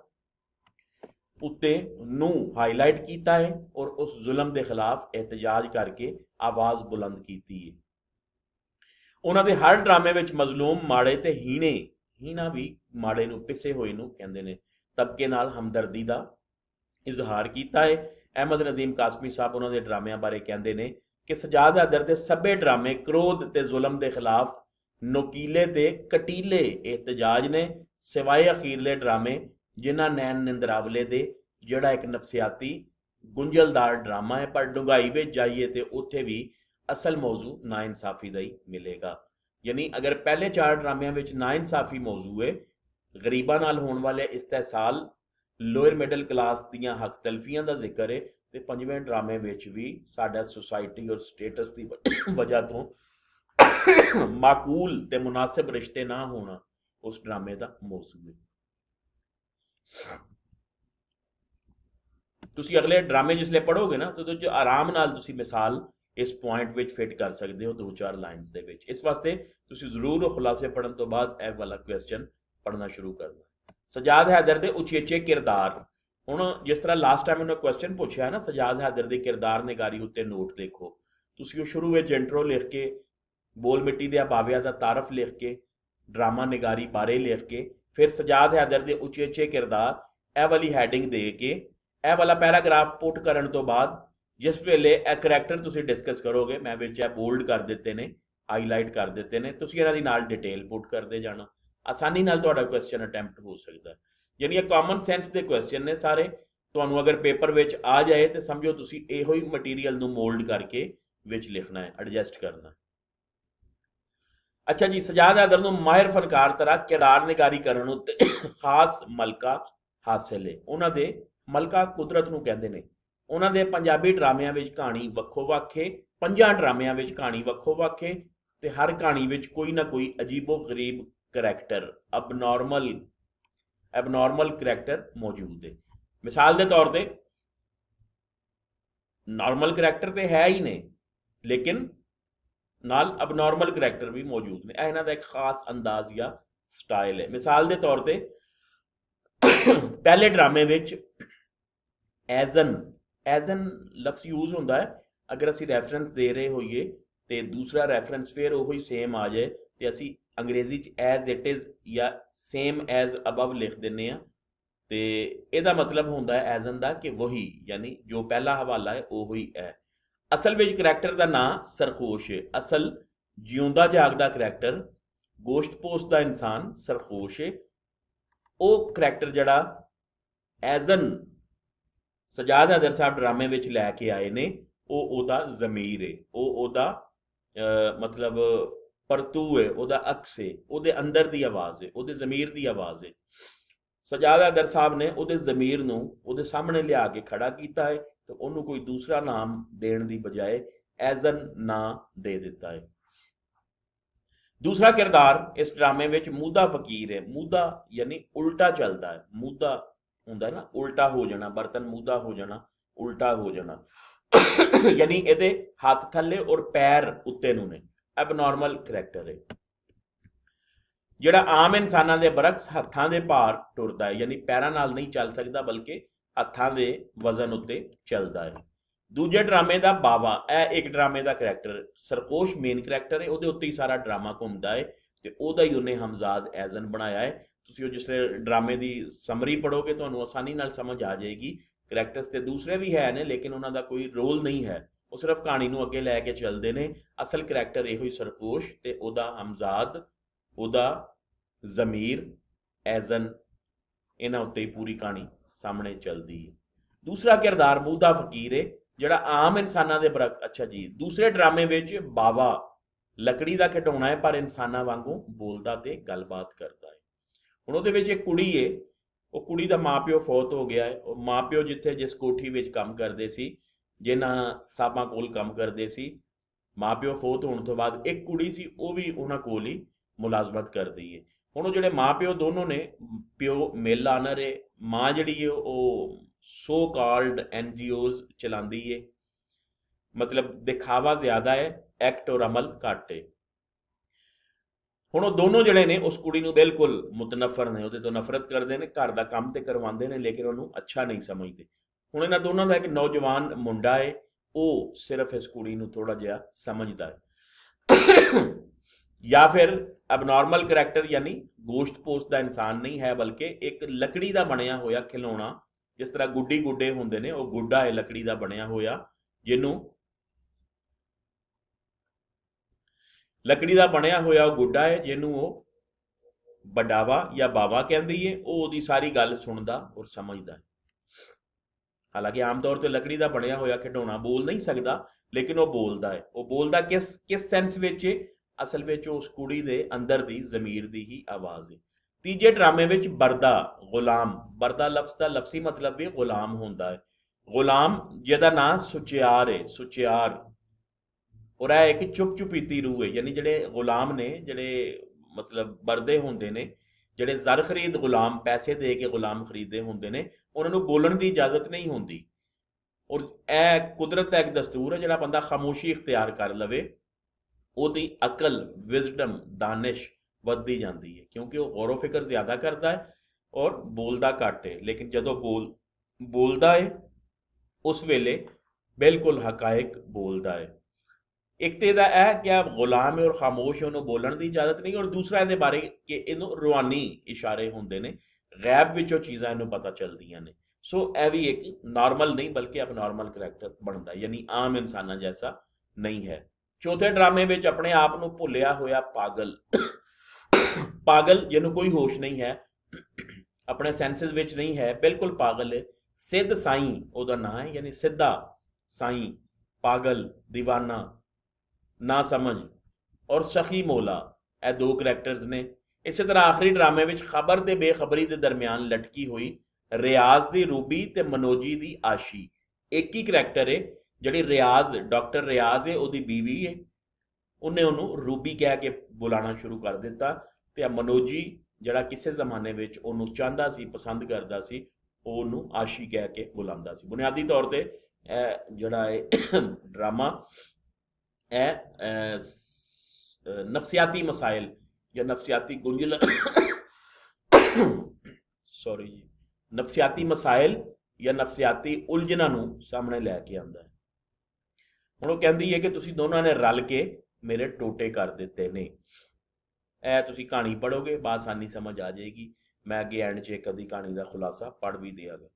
ਉੱਤੇ ਨੂੰ ਹਾਈਲਾਈਟ ਕੀਤਾ ਹੈ ਔਰ ਉਸ ਜ਼ੁਲਮ ਦੇ ਖਿਲਾਫ ਇਹਤਜਾਜ ਕਰਕੇ ਆਵਾਜ਼ ਬੁਲੰਦ ਕੀਤੀ ਹੈ। ਉਹਨਾਂ ਦੇ ਹਰ ਡਰਾਮੇ ਵਿੱਚ ਮਜ਼ਲੂਮ, ਮਾੜੇ ਤੇ ਹੀਣਾ ਵੀ ਮਾੜੇ ਨੂੰ, ਪਿਸੇ ਹੋਏ ਨੂੰ ਕਹਿੰਦੇ ਨੇ, ਤਬਕੇ ਨਾਲ ਹਮਦਰਦੀ ਦਾ ਇਜ਼ਹਾਰ ਕੀਤਾ ਹੈ। ਅਹਿਮਦ ਨਦੀਮ ਕਾਸਮੀ ਸਾਹਿਬ ਉਹਨਾਂ ਦੇ ਡਰਾਮਿਆਂ ਬਾਰੇ ਕਹਿੰਦੇ ਨੇ ਕਿ ਸਜਾਦ ਹੈਦਰ ਦੇ ਸਭੇ ਡਰਾਮੇ ਕ੍ਰੋਧ ਤੇ ਜ਼ੁਲਮ ਦੇ ਖਿਲਾਫ ਨੋਕੀਲੇ ਤੇ ਕਟੀਲੇ ਇਹਤਜਾਜ ਨੇ, ਸਿਵਾਏ ਅਖੀਰਲੇ ਡਰਾਮੇ ਜਿਨ੍ਹਾਂ ਨੈਣ ਨਿੰਦਰਾਵਲੇ ਦੇ ਜਿਹੜਾ ਇੱਕ ਨਫਸਿਆਤੀ ਗੁੰਝਲਦਾਰ ਡਰਾਮਾ ਹੈ, ਪਰ ਡੂੰਘਾਈ ਵਿੱਚ ਜਾਈਏ ਤੇ ਉੱਥੇ ਵੀ ਅਸਲ ਮੌਜੂ ਨਾਇਨਸਾਫੀ ਦਾ ਹੀ ਮਿਲੇਗਾ। ਯਾਨੀ ਅਗਰ ਪਹਿਲੇ 4 ਡਰਾਮਿਆਂ ਵਿੱਚ ਨਾਇਨਸਾਫੀ ਮੌਜੂ ਹੈ, ਗਰੀਬਾਂ ਨਾਲ ਹੋਣ ਵਾਲੇ ਇਸਤਹਿਸਾਲ, ਲੋਅਰ ਮਿਡਲ ਕਲਾਸ ਦੀਆਂ ਹੱਕ ਤਲਫੀਆਂ ਦਾ ਜ਼ਿਕਰ ਹੈ, ਤੇ 5ਵੇਂ ਡਰਾਮੇ ਵਿੱਚ ਵੀ ਸਾਡਾ ਸੁਸਾਇਟੀ ਔਰ ਸਟੇਟਸ ਦੀ ਵਜ੍ਹਾ ਤੋਂ माकूल ते मुनासिब रिश्ते ना होना उस ड्रामे का मौजू है। तुसी अगले ड्रामे जिसले पढ़ोगे ना तो आराम नाल तुसी मिसाल इस पॉइंट विच फिट कर सकते हो 2-4 लाइन्स दे विच। इस वास्ते तुसी जरूर खुलासे पढ़न तो बाद यह वाला क्वेश्चन पढ़ना शुरू करना। सजाद हैदर दे उचेचे किरदार। हुण जिस तरह लास्ट टाइम उन्होंने क्वेश्चन पूछा ना सजाद हैदर दे किरदार निगारी उत्ते नोट लिखो। तुसी शुरू में इंट्रो लिख के, बोल मिट्टी दे बाविया दा तारफ लिख के, ड्रामा निगारी बारे लिख के, फिर सजाद हैदर दे उचेचे किरदार यह वाली हैडिंग दे के यह वाला पैराग्राफ पुट करन तो बाद जिस वेले यह करैक्टर तुसी डिस्कस करोगे, मैं विच बोल्ड कर दिते ने, हाईलाइट कर दिते ने, तुसी इन्हां दी नाल डिटेल पुट करते जाना। आसानी नाल तुहाडा क्वेश्चन अटैम्प्ट हो सकता है। यानी कॉमन सेंस के क्वेश्चन ने सारे। तुहानूं अगर पेपर विच आ जाए तो समझो तुसी इहो ही मटीरियल नूं मोल्ड करके विच लिखना है, एडजस्ट करना है। अच्छा जी, सजाद हैदर नूं माहिर फनकार तरह किरदार निगारी करन उत्ते खास मलका हासिल है। उन्हां दे मलका कुदरत नूं कहंदे ने। उन्हां दे पंजाबी ड्रामिਆਂ विच कहानी वक्खो वक्ख है, 5 ड्रामिਆਂ विच कहानी वक्खो वक्ख है ते हर कहानी विच कोई ना कोई अजीबो गरीब करैक्टर, एबनॉर्मल करैक्टर मौजूद है। मिसाल के तौर पर नॉर्मल करैक्टर तो है ही ने, लेकिन नाल अबनॉर्मल करैक्टर भी मौजूद ने। इन्हां दा एक खास अंदाज या स्टाइल है। मिसाल के तौर पर पहले ड्रामे विच एजन लफ्ज यूज होंदा है अगर असी रैफरेंस दे रहे होइए तो दूसरा रैफरेंस फिर वही सेम आ जाए तो असी अंग्रेजी एज इट इज़ या सेम एज अबव लिख दिंदे आ तो यदा मतलब होंदा है एजन का कि वही, यानी जो पहला हवाला है वही है। असल विच करैक्टर का नाम सरखोश है। असल जिउंदा जागदा करैक्टर, गोश्त पोस्ट का इंसान सरखोश है। वो करैक्टर जड़ा एजन सजाद हैदर साहब ड्रामे विच लैके आए ने, वो ओदा ज़मीर है, वो ओदा मतलब परतू है, ओदा अक्स है, ओदे अंदर दी आवाज़ है, ओदे ज़मीर दी आवाज़ है। सजाद हैदर साहब ने ओदे ज़मीर नूं ओदे सामने लिया के खड़ा किया है तो उन्होंने कोई दूसरा नाम देने की बजाय एजन ना दे दिता है। दूसरा किरदार इस ड्रामे विच मूदा फकीर है। मूदा यानी उल्टा चलता है। मूदा होंदा ना उल्टा हो जाना, बर्तन मूदा हो जाना, उल्टा हो जाना यानी ये हाथ थले और पैर उत्ते नूं ने। एबनॉर्मल करैक्टर है जिहड़ा आम इंसानां दे बरक्स हत्थां दे भार टुरदा है, यानी पैरां नाल नहीं चल सकता बल्कि हत्थां दे वजन उत्ते चलदा है। दूजे ड्रामे का बावा, एक ड्रामे का करैक्टर सरकोश मेन करैक्टर है, उहदे उत्ते ही सारा ड्रामा घूमता है तो उहदा ही उन्हें हमजाद एजन बनाया है। तुसीं जिसले ड्रामे की समरी पढ़ोगे तो आसानी नाल समझ आ जाएगी। करैक्टर्स तो दूसरे भी है ने लेकिन उन्होंने कोई रोल नहीं है, वो सिर्फ कहानी नूं अगे लैके चलते हैं। असल करैक्टर इहो ही सरकोश ते उहदा हमजाद, उहदा ज़मीर एजन, इन्हां उत्ते ही पूरी कहानी सामने चलती है। दूसरा किरदार मूदा फकीर है जिहड़ा आम इंसानां दे बरक। अच्छा जी, दूसरे ड्रामे विच बावा लकड़ी का खिडौना है पर इंसानां वांगू बोलदा ते गलबात करता है। हुण उहदे विच एक कुड़ी है, वो कुड़ी का माँ प्यो फौत हो गया है। माँ प्यो जिथे जिस कोठी में काम करते सी, जिन्हां साहबां कोल काम करते सी, माँ प्यो फौत होने तो बाद एक कुड़ी सी वो भी उन्हां कोल ही मुलाजमत करती है। हुण जिहड़े माँ प्यो दोनों ने, प्यो मेल आनर है, माँ जिहड़ी है वो सो कॉल्ड NGOs चलाती है, मतलब दिखावा ज्यादा है, एक्ट और अमल घट है। हुण वो दोनों जड़े ने उस कुड़ी नूं बिल्कुल मुतनफर ने, उहदे तो नफरत करते हैं, घर का काम तो करवाते हैं लेकिन उन्होंने अच्छा नहीं समझते। हुण इन्हां दोनों का एक नौजवान मुंडा है, वो सिर्फ इस कुड़ी नूं थोड़ा जिहा समझदा है या फिर अबनॉर्मल करैक्टर यानी गोश्त पोस्ट का इंसान नहीं है बल्कि एक लकड़ी का बनया होया खिलौना, जिस तरह गुड्डी गुड्डे होंदे ने, वो गुड्डा है लकड़ी का बनया होया जिन्हों लकड़ी का बनया होया वो गुड्डा है जिन्हों वो बडावा या बावा कहती है। वो उसकी सारी गल सुनता और समझदा है। हालांकि आमतौर पर लकड़ी का बनया होया खिडौना बोल नहीं सकता लेकिन वो बोलता है। वो बोलता किस सेंस विच है? असल में उस कुड़ी दे अंदर दी ज़मीर दी ही आवाज़ है। तीजे ड्रामे विच बरदा गुलाम, बरदा लफ्ज़ का लफ्सी मतलब भी गुलाम होंदा है। गुलाम जिहदा नाम सुचियार है, सुचियार और यह एक चुप चुपीती रूह है, यानी ਜਿਹੜੇ ਗੁਲਾਮ ਨੇ, ਜਿਹੜੇ ਮਤਲਬ ਵਰਦੇ ਹੁੰਦੇ ਨੇ, ਜਿਹੜੇ ਜ਼ਰ ਖਰੀਦ ਗੁਲਾਮ, ਪੈਸੇ ਦੇ ਕੇ ਗੁਲਾਮ ਖਰੀਦੇ ਹੁੰਦੇ ਨੇ, ਉਹਨਾਂ ਨੂੰ ਬੋਲਣ ਦੀ ਇਜਾਜ਼ਤ ਨਹੀਂ ਹੁੰਦੀ। ਔਰ ਇਹ ਕੁਦਰਤ ਦਾ ਇੱਕ ਦਸਤੂਰ ਹੈ, ਜਿਹੜਾ ਬੰਦਾ ਖਾਮੋਸ਼ੀ ਇਖਤਿਆਰ ਕਰ ਲਵੇ ਉਹਦੀ ਅਕਲ, ਵਿਜ਼ਡਮ, ਦਾਨਿਸ਼ ਵੱਧਦੀ ਜਾਂਦੀ ਹੈ, ਕਿਉਂਕਿ ਉਹ ਗੌਰ ਫਿਕਰ ਜ਼ਿਆਦਾ ਕਰਦਾ ਹੈ ਔਰ ਬੋਲਦਾ ਘੱਟ ਹੈ। ਲੇਕਿਨ ਜਦੋਂ ਬੋਲਦਾ ਹੈ ਉਸ ਵੇਲੇ ਬਿਲਕੁਲ ਹਕਾਇਕ ਬੋਲਦਾ ਹੈ। ਇੱਕ ਤੇ ਇਹਦਾ ਇਹ ਕਿ ਆ ਗੁਲਾਮ ਹੈ ਔਰ ਖਾਮੋਸ਼ ਹੈ, ਉਹਨੂੰ ਬੋਲਣ ਦੀ ਇਜਾਜ਼ਤ ਨਹੀਂ। ਔਰ ਦੂਸਰਾ ਇਹਦੇ ਬਾਰੇ ਕਿ ਇਹਨੂੰ ਰੂਹਾਨੀ ਇਸ਼ਾਰੇ ਹੁੰਦੇ ਨੇ, ਗੈਬ ਵਿੱਚੋਂ ਚੀਜ਼ਾਂ ਇਹਨੂੰ ਪਤਾ ਚੱਲਦੀਆਂ ਨੇ। ਸੋ ਇਹ ਵੀ ਇੱਕ ਨਾਰਮਲ ਨਹੀਂ ਬਲਕਿ ਅਬ ਨਾਰਮਲ ਕਰੈਕਟਰ ਬਣਦਾ, ਯਾਨੀ ਆਮ ਇਨਸਾਨਾਂ ਜੈਸਾ ਨਹੀਂ ਹੈ। ਚੌਥੇ ਡਰਾਮੇ ਵਿੱਚ ਆਪਣੇ ਆਪ ਨੂੰ ਭੁੱਲਿਆ ਹੋਇਆ ਪਾਗਲ ਜਿਹਨੂੰ ਕੋਈ ਹੋਸ਼ ਨਹੀਂ ਹੈ, ਆਪਣੇ ਸੈਂਸਸ ਵਿੱਚ ਨਹੀਂ ਹੈ, ਬਿਲਕੁਲ ਪਾਗਲ ਹੈ। ਸਿੱਧ ਸਾਈਂ ਉਹਦਾ ਨਾਂ ਹੈ, ਯਾਨੀ ਸਿੱਧਾ ਸਾਈਂ, ਪਾਗਲ, ਦੀਵਾਨਾ, ਨਾ ਸਮਝ ਔਰ ਸਖੀ ਮੌਲਾ, ਇਹ ਦੋ ਕਰੈਕਟਰਸ ਨੇ। ਇਸੇ ਤਰ੍ਹਾਂ ਆਖਰੀ ਡਰਾਮੇ ਵਿੱਚ ਖਬਰ ਤੇ ਬੇਖਬਰੀ ਦੇ ਦਰਮਿਆਨ ਲਟਕੀ ਹੋਈ ਰਿਆਜ਼ ਦੀ ਰੂਬੀ ਤੇ ਮਨੋਜੀ ਦੀ ਆਸ਼ੀ, ਇੱਕ ਹੀ ਕਰੈਕਟਰ ਹੈ। ਜਿਹੜੀ ਰਿਆਜ਼, ਡਾਕਟਰ ਰਿਆਜ਼ ਹੈ, ਉਹਦੀ ਬੀਵੀ ਹੈ, ਉਹਨੇ ਉਹਨੂੰ ਰੂਬੀ ਕਹਿ ਕੇ ਬੁਲਾਉਣਾ ਸ਼ੁਰੂ ਕਰ ਦਿੱਤਾ, ਤੇ ਆ ਮਨੋਜੀ ਜਿਹੜਾ ਕਿਸੇ ਜ਼ਮਾਨੇ ਵਿੱਚ ਉਹਨੂੰ ਚਾਹੁੰਦਾ ਸੀ, ਪਸੰਦ ਕਰਦਾ ਸੀ, ਉਹ ਉਹਨੂੰ ਆਸ਼ੀ ਕਹਿ ਕੇ ਬੁਲਾਉਂਦਾ ਸੀ। ਬੁਨਿਆਦੀ ਤੌਰ ਤੇ ਇਹ ਜਿਹੜਾ ਹੈ ਡਰਾਮਾ ਇਹ ਨਫਸਿਆਤੀ ਮਸਾਇਲ ਜਾਂ ਨਫਸਿਆਤੀ ਗੁੰਝਲ ਸੌਰੀ ਜੀ, ਨਫਸਿਆਤੀ ਮਸਾਇਲ ਜਾਂ ਨਫਸਿਆਤੀ ਉਲਝਣਾਂ ਨੂੰ ਸਾਹਮਣੇ ਲੈ ਕੇ ਆਉਂਦਾ ਹੈ। ਹੁਣ ਉਹ ਕਹਿੰਦੀ ਹੈ ਕਿ ਤੁਸੀਂ ਦੋਨਾਂ ਨੇ ਰਲ ਕੇ ਮੇਰੇ ਟੋਟੇ ਕਰ ਦਿੱਤੇ ਨੇ। ਇਹ ਤੁਸੀਂ ਕਹਾਣੀ ਪੜ੍ਹੋਗੇ ਬਾਸਾਨੀ ਸਮਝ ਆ ਜਾਏਗੀ। ਮੈਂ ਅੱਗੇ ਐਂਡ 'ਚ ਇੱਕ ਅੱਧੀ ਕਹਾਣੀ ਦਾ ਖੁਲਾਸਾ ਪੜ੍ਹ ਵੀ ਦਿਆਂਗਾ।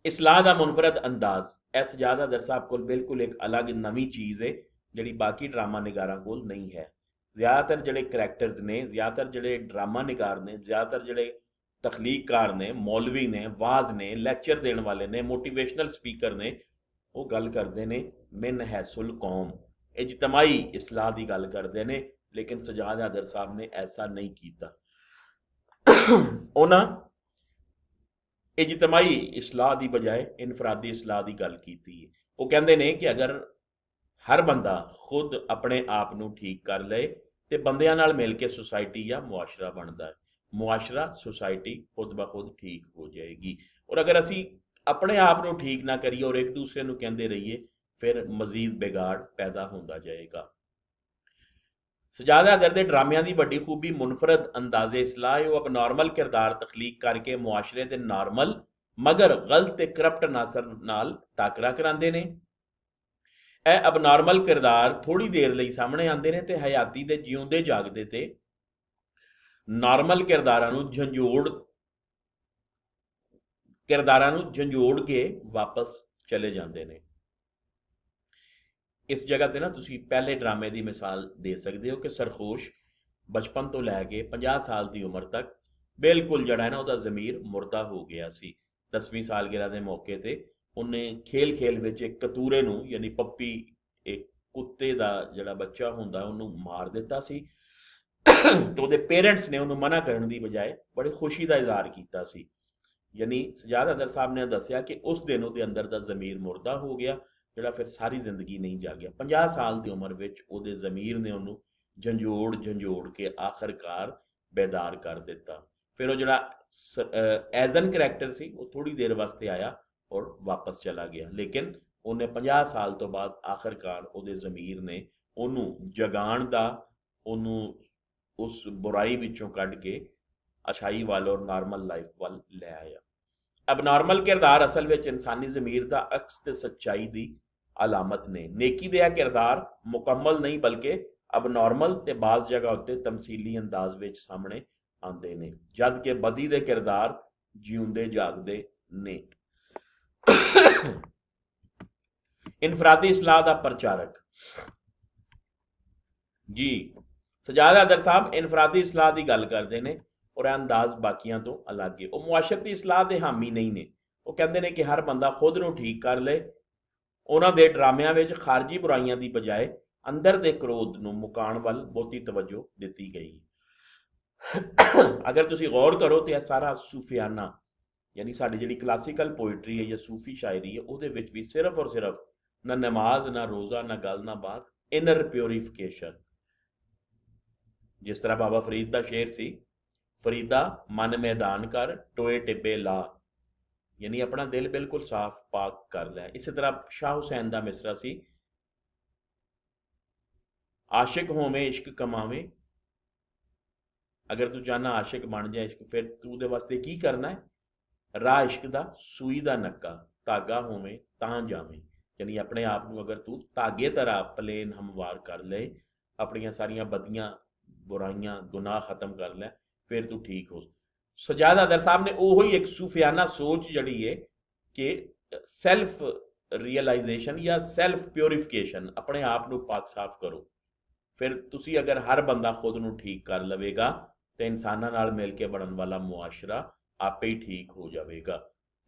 ਇਸਲਾਹ ਦਾ ਮੁਨਫਰਦ ਅੰਦਾਜ਼, ਇਹ ਸਜਾਦ ਅਦਰ ਸਾਹਿਬ ਕੋਲ ਬਿਲਕੁਲ ਇੱਕ ਅਲੱਗ ਨਵੀਂ ਚੀਜ਼ ਹੈ ਜਿਹੜੀ ਬਾਕੀ ਡਰਾਮਾ ਨਿਗਾਰਾਂ ਕੋਲ ਨਹੀਂ ਹੈ। ਜ਼ਿਆਦਾਤਰ ਜਿਹੜੇ ਕਰੈਕਟਰਸ ਨੇ, ਜ਼ਿਆਦਾਤਰ ਜਿਹੜੇ ਡਰਾਮਾ ਨਿਗਾਰ ਨੇ, ਜ਼ਿਆਦਾਤਰ ਜਿਹੜੇ ਤਖਲੀਕਕਾਰ ਨੇ, ਮੌਲਵੀ ਨੇ, ਵਾਜ਼ ਨੇ, ਲੈਕਚਰ ਦੇਣ ਵਾਲੇ ਨੇ, ਮੋਟੀਵੇਸ਼ਨਲ ਸਪੀਕਰ ਨੇ, ਉਹ ਗੱਲ ਕਰਦੇ ਨੇ ਮਿਨ ਹੈਸੁਲ ਕੌਮ, ਇਜਤਮਾਈ ਇਸਲਾਹ ਦੀ ਗੱਲ ਕਰਦੇ ਨੇ। ਲੇਕਿਨ ਸਜਾਦ ਅਦਰ ਸਾਹਿਬ ਨੇ ਐਸਾ ਨਹੀਂ ਕੀਤਾ। ਉਹਨਾਂ ਇਜਤਮਾਈ ਇਸਲਾਹ ਦੀ ਬਜਾਏ ਇਨਫਰਾਦੀ ਇਸਲਾਹ ਦੀ ਗੱਲ ਕੀਤੀ ਹੈ। ਉਹ ਕਹਿੰਦੇ ਨੇ ਕਿ ਅਗਰ ਹਰ ਬੰਦਾ ਖੁਦ ਆਪਣੇ ਆਪ ਨੂੰ ਠੀਕ ਕਰ ਲਏ ਤੇ ਬੰਦਿਆਂ ਨਾਲ ਮਿਲ ਕੇ ਸੁਸਾਇਟੀ ਜਾਂ ਮੁਆਸ਼ਰਾ ਬਣਦਾ ਹੈ। ਮੁਆਸ਼ਰਾ, ਸੁਸਾਇਟੀ ਖੁਦ ਬ ਖੁਦ ਠੀਕ ਹੋ ਜਾਏਗੀ। ਔਰ ਅਗਰ ਅਸੀਂ ਆਪਣੇ ਆਪ ਨੂੰ ਠੀਕ ਨਾ ਕਰੀਏ ਔਰ ਇੱਕ ਦੂਸਰੇ ਨੂੰ ਕਹਿੰਦੇ ਰਹੀਏ, ਫਿਰ ਮਜ਼ੀਦ ਵਿਗਾੜ ਪੈਦਾ ਹੁੰਦਾ ਜਾਏਗਾ। ਸਜਾਦਾ ਅਦਰ ਦੇ ਡਰਾਮਿਆਂ ਦੀ ਵੱਡੀ ਖੂਬੀ ਮੁਨਫਰਦ ਅੰਦਾਜ਼ੇ ਇਸਲਾਹ ਹੈ। ਉਹ ਅਬਨੋਰਮਲ ਕਿਰਦਾਰ ਤਖਲੀਕ ਕਰਕੇ ਮੁਆਸ਼ਰੇ ਦੇ ਨਾਰਮਲ ਮਗਰ ਗਲਤ ਤੇ ਕਰਪਟ ਨਾਸਰ ਨਾਲ ਟਾਕਰਾ ਕਰਾਉਂਦੇ ਨੇ। ਇਹ ਅਬਨੋਰਮਲ ਕਿਰਦਾਰ ਥੋੜੀ ਦੇਰ ਲਈ ਸਾਹਮਣੇ ਆਉਂਦੇ ਨੇ ਤੇ ਹਯਾਤੀ ਦੇ ਜਿਉਂਦੇ ਜਾਗਦੇ ਤੇ ਨਾਰਮਲ ਕਿਰਦਾਰਾਂ ਨੂੰ ਝੰਜੋੜ ਕੇ ਵਾਪਸ ਚਲੇ ਜਾਂਦੇ ਨੇ। ਇਸ ਜਗ੍ਹਾ ਤੇ ਨਾ ਤੁਸੀਂ ਪਹਿਲੇ ਡਰਾਮੇ ਦੀ ਮਿਸਾਲ ਦੇ ਸਕਦੇ ਹੋ ਕਿ ਸਰਖੋਸ਼ ਬਚਪਨ ਤੋਂ ਲੈ ਕੇ 50 ਸਾਲ ਦੀ ਉਮਰ ਤੱਕ ਬਿਲਕੁਲ ਜਿਹੜਾ ਹੈ ਨਾ ਉਹਦਾ ਜ਼ਮੀਰ ਮੁਰਦਾ ਹੋ ਗਿਆ ਸੀ। 10ਵੀਂ ਸਾਲਗਿਰਾ ਦੇ ਮੌਕੇ ਤੇ ਉਹਨੇ ਖੇਲ ਵਿੱਚ ਇੱਕ ਕਤੂਰੇ ਨੂੰ, ਯਾਨੀ ਪੱਪੀ, ਇੱਕ ਕੁੱਤੇ ਦਾ ਜਿਹੜਾ ਬੱਚਾ ਹੁੰਦਾ ਉਹਨੂੰ ਮਾਰ ਦਿੱਤਾ ਸੀ। ਤੇ ਉਹਦੇ ਪੇਰੈਂਟਸ ਨੇ ਉਹਨੂੰ ਮਨਾ ਕਰਨ ਦੀ ਬਜਾਏ ਬੜੀ ਖੁਸ਼ੀ ਦਾ ਇਜ਼ਹਾਰ ਕੀਤਾ ਸੀ। ਯਾਨੀ ਸਜਾਦ ਅਦਰ ਸਾਹਿਬ ਨੇ ਦੱਸਿਆ ਕਿ ਉਸ ਦਿਨ ਉਹਦੇ ਅੰਦਰ ਦਾ ਜ਼ਮੀਰ ਮੁਰਦਾ ਹੋ ਗਿਆ, ਜਿਹੜਾ ਫਿਰ ਸਾਰੀ ਜ਼ਿੰਦਗੀ ਨਹੀਂ ਜਾਗਿਆ। 50 ਸਾਲ ਦੀ ਉਮਰ ਵਿੱਚ ਉਹਦੇ ਜ਼ਮੀਰ ਨੇ ਉਹਨੂੰ ਝੰਜੋੜ ਕੇ ਆਖਰਕਾਰ ਬੇਦਾਰ ਕਰ ਦਿੱਤਾ। ਫਿਰ ਉਹ ਜਿਹੜਾ ਐਜ਼ਨ ਕਰੈਕਟਰ ਸੀ ਉਹ ਥੋੜੀ ਦੇਰ ਵਾਸਤੇ ਆਇਆ ਔਰ ਵਾਪਸ ਚਲਾ ਗਿਆ। ਲੇਕਿਨ ਉਹਨੇ 50 ਸਾਲ ਤੋਂ ਬਾਅਦ ਆਖਰਕਾਰ ਉਹਦੇ ਜ਼ਮੀਰ ਨੇ ਉਹਨੂੰ ਜਗਾਉਣ ਦਾ, ਉਹਨੂੰ ਉਸ ਬੁਰਾਈ ਵਿੱਚੋਂ ਕੱਢ ਕੇ ਅਛਾਈ ਵੱਲ ਔਰ ਨਾਰਮਲ ਲਾਈਫ ਵੱਲ ਲੈ ਆਇਆ। ਅਬਨੋਰਮਲ ਕਿਰਦਾਰ ਅਸਲ ਵਿੱਚ ਇਨਸਾਨੀ ਜ਼ਮੀਰ ਦਾ ਅਕਸ ਤੇ ਸੱਚਾਈ ਦੀ ਅਲਾਮਤ ਨੇ। ਨੇਕੀ ਦੇ ਇਹ ਕਿਰਦਾਰ ਮੁਕੰਮਲ ਨਹੀਂ ਬਲਕਿ ਅਬਨੋਰਮਲ ਤੇ ਬਾਜ਼ ਜਗ੍ਹਾ ਉੱਤੇ ਤਮਸੀਲੀ ਅੰਦਾਜ਼ ਵਿੱਚ ਸਾਹਮਣੇ ਆਉਂਦੇ ਨੇ, ਜਦ ਕਿ ਬਦੀ ਦੇ ਕਿਰਦਾਰ ਜਿਉਂਦੇ ਜਾਗਦੇ ਨੇ। ਇਨਫਰਾਦੀ ਇਸਲਾਹ ਦਾ ਪ੍ਰਚਾਰਕ ਜੀ, ਸਜਾਦ ਅਦਰ ਸਾਹਿਬ ਇਨਫਰਾਦੀ ਇਸਲਾਹ ਦੀ ਗੱਲ ਕਰਦੇ ਨੇ ਔਰ ਇਹ ਅੰਦਾਜ਼ ਬਾਕੀਆਂ ਤੋਂ ਅਲੱਗ ਹੈ। ਉਹ ਮੁਆਸ਼ਰਤੀ ਇਸਲਾਹ ਦੇ ਹਾਮੀ ਨਹੀਂ ਨੇ। ਉਹ ਕਹਿੰਦੇ ਨੇ ਕਿ ਹਰ ਬੰਦਾ ਖੁਦ ਨੂੰ ਠੀਕ ਕਰ ਲਏ। ਉਹਨਾਂ ਦੇ ਡਰਾਮਿਆਂ ਵਿੱਚ ਖਾਰਜੀ ਬੁਰਾਈਆਂ ਦੀ ਬਜਾਏ ਅੰਦਰ ਦੇ ਕ੍ਰੋਧ ਨੂੰ ਮੁਕਾਉਣ ਵੱਲ ਬਹੁਤੀ ਤਵੱਜੋ ਦਿੱਤੀ ਗਈ। ਅਗਰ ਤੁਸੀਂ ਗੌਰ ਕਰੋ ਤੇ ਇਹ ਸਾਰਾ ਸੂਫੀਆਨਾ, ਯਾਨੀ ਸਾਡੀ ਜਿਹੜੀ ਕਲਾਸੀਕਲ ਪੋਇਟਰੀ ਹੈ ਜਾਂ ਸੂਫੀ ਸ਼ਾਇਰੀ ਹੈ, ਉਹਦੇ ਵਿੱਚ ਵੀ ਸਿਰਫ ਔਰ ਸਿਰਫ ना नमाज ना रोज़ा ना गल ना बात, इनर प्योरीफिकेशन। जिस तरह बाबा फरीद का शेर सी, फरीदा मन मैदान कर टोए टिब्बे ला, यानी अपना दिल बिल्कुल साफ पाक कर लै। इसी तरह शाह हुसैन का मिसरा सी, आशिक होवे इश्क कमावे, अगर तू चाहना आशिक बन जाए इश्क, फिर तू दे वास्ते की करना है, राह इश्क दा सूई दा नक्का, धागा होवे तां जावे। यानी अपने आप को अगर तू धागे तरह प्लेन हमवार कर ले, अपनियां सारियां बदियां बुराइयां गुनाह खत्म कर ले, फिर तू ठीक हो। सजाद अदर साहब ने वो ही एक सूफियाना सोच जड़ी है कि सैल्फ रियलाइजेशन या सैल्फ प्योरीफिकेशन, अपने आप को पाक साफ करो, फिर तुसी अगर हर बंदा खुद ਨੂੰ ठीक कर लवेगा तो इंसानां नाल मिल के बनन वाला मुआशरा आपे ही ठीक हो जाएगा।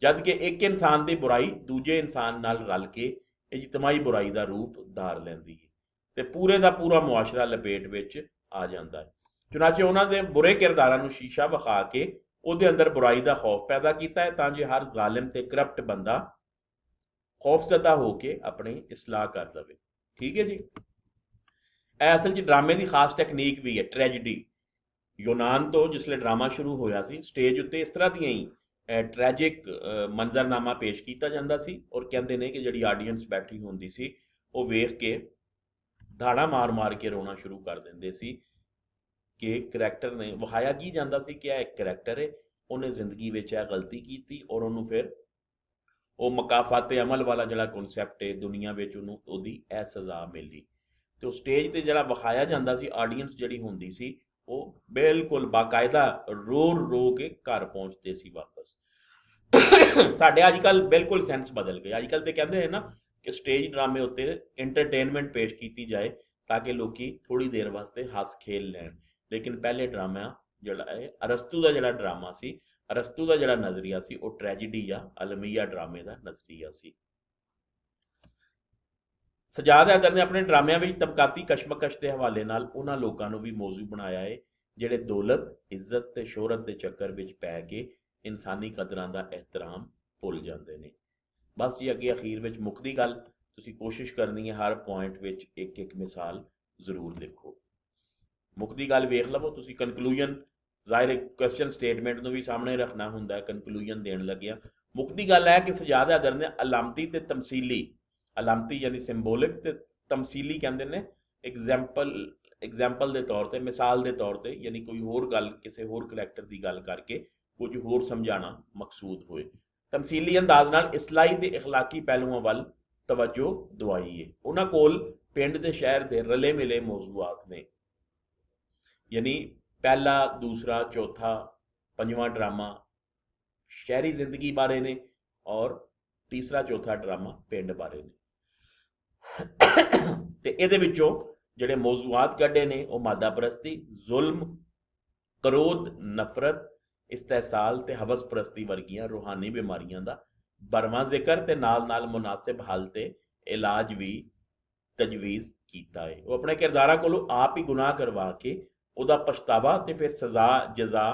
जद कि एक इंसान की बुराई दूजे इंसान नाल रल के इजतमाही बुराई का रूप धार लैंदी है, ते पूरे का पूरा मुआशरा लपेट विच आ जाता है। चुनाचे उन्होंने बुरे किरदारां नूं शीशा विखा के ਉਹਦੇ अंदर बुराई का खौफ पैदा किया है, तां जे हर जालिम ते करप्ट बंदा खौफजदा होके अपनी इसलाह कर लवे। ठीक है जी। असल च ड्रामे की खास टैकनीक भी है ट्रैजिडी। यूनान तो जिसले ड्रामा शुरू होया सी, स्टेज उत्ते इस तरह दियां ही ट्रैजिक मंजरनामा पेश किया जाता सी, और कहते हैं कि जिहड़ी आडियंस बैठी होंदी सी वो वेख के धाड़ा मार मार के रोना शुरू कर देंदे सी कि करैक्टर ने विखाया की जाता सी कि एक करैक्टर है, उन्हें जिंदगी विच यह गलती की और उन्होंने फिर वो मकाफाते अमल वाला जिहड़ा कॉन्सैप्ट है दुनिया विच उन्होंने उहदी यह सज़ा मिली। तो स्टेज ते जिहड़ा विखाया जाता सी, आडियंस जिहड़ी हुंदी सी वो बिल्कुल बाकायदा रो रो के घर पहुंचते सी वापस। साढ़े अजकल बिल्कुल सेंस बदल गए। अजकल तो कहते हैं ना कि स्टेज ड्रामे उत्ते इंटरटेनमेंट पेश की जाए ताकि लोग थोड़ी देर वास्ते हस खेल लैन, लेकिन पहले ड्रामा जिहड़ा है अरस्तू का जिहड़ा ड्रामा सी, अरस्तू का जिहड़ा नज़रिया सी वो ट्रैजिडी या अलमिया ड्रामे का नज़रिया सी। सजाद हैदर ने अपने ड्रामिਆਂ ਵਿੱਚ ਤਬਕਾਤੀ ਕਸ਼ਮਕਸ਼ ਦੇ ਹਵਾਲੇ ਨਾਲ ਉਹਨਾਂ ਲੋਕਾਂ ਨੂੰ ਵੀ ਮੌਜੂ ਬਣਾਇਆ ਹੈ ਜਿਹੜੇ ਦੌਲਤ, ਇੱਜ਼ਤ ਤੇ ਸ਼ੋਹਰਤ ਦੇ ਚੱਕਰ ਵਿੱਚ ਪੈ ਕੇ ਇਨਸਾਨੀ ਕਦਰਾਂ ਦਾ ਇਹਤਰਾਮ ਭੁੱਲ ਜਾਂਦੇ ਨੇ। ਬਸ ਜੀ ਅੱਗੇ ਅਖੀਰ ਵਿੱਚ ਮੁੱਕਦੀ ਗੱਲ, ਤੁਸੀਂ ਕੋਸ਼ਿਸ਼ ਕਰਨੀ ਹੈ ਹਰ ਪੁਆਇੰਟ ਵਿੱਚ ਇੱਕ ਇੱਕ ਮਿਸਾਲ ਜ਼ਰੂਰ ਲਿਖੋ। ਮੁੱਕਦੀ ਗੱਲ ਵੇਖ ਲਵੋ ਤੁਸੀਂ। ਕਨਕਲੂਜਨ ਜ਼ਾਹਿਰ ਹੈ ਕੁਐਸਚਨ ਸਟੇਟਮੈਂਟ ਨੂੰ ਵੀ ਸਾਹਮਣੇ ਰੱਖਣਾ ਹੁੰਦਾ ਹੈ ਕਨਕਲੂਜਨ ਦੇਣ ਲੱਗਿਆ। ਮੁੱਕਦੀ ਗੱਲ ਹੈ ਕਿ ਸਜਾਦ हैदर ने अलामती ਤੇ ਤਮਸੀਲੀ, अलामती यानी सिंबोलिक ते तमसीली कहते हैं एग्जैम्पल के तौर पर, मिसाल के तौर पर, यानी कोई होर गल किसी होर करैक्टर की गल करके कुछ होर समझाना मकसूद होए। तमसीली अंदाज नाल इस्लाही ते इखलाकी पहलुओं वाल तवज्जो दवाई है। उन्हां कोल पिंड ते शहर के रले मिले मौजूआत ने, यानी पहला दूसरा चौथा पंजवां ड्रामा शहरी जिंदगी बारे ने और तीसरा चौथा ड्रामा पिंड बारे ने। ते इहदे विचों जिहड़े मौजूआत कड्ढे ने वो मादा परस्ती, जुल्म, क्रोध, नफरत, इस्तेहसाल ते हवस परस्ती वर्गियां रूहानी बीमारियां दा बरवां जिक्र ते नाल नाल मुनासिब हल ते इलाज भी तजवीज़ कीता है। वो अपने किरदारां कोलों आप ही गुनाह करवा के उहदा पछतावा ते फिर सज़ा जज़ा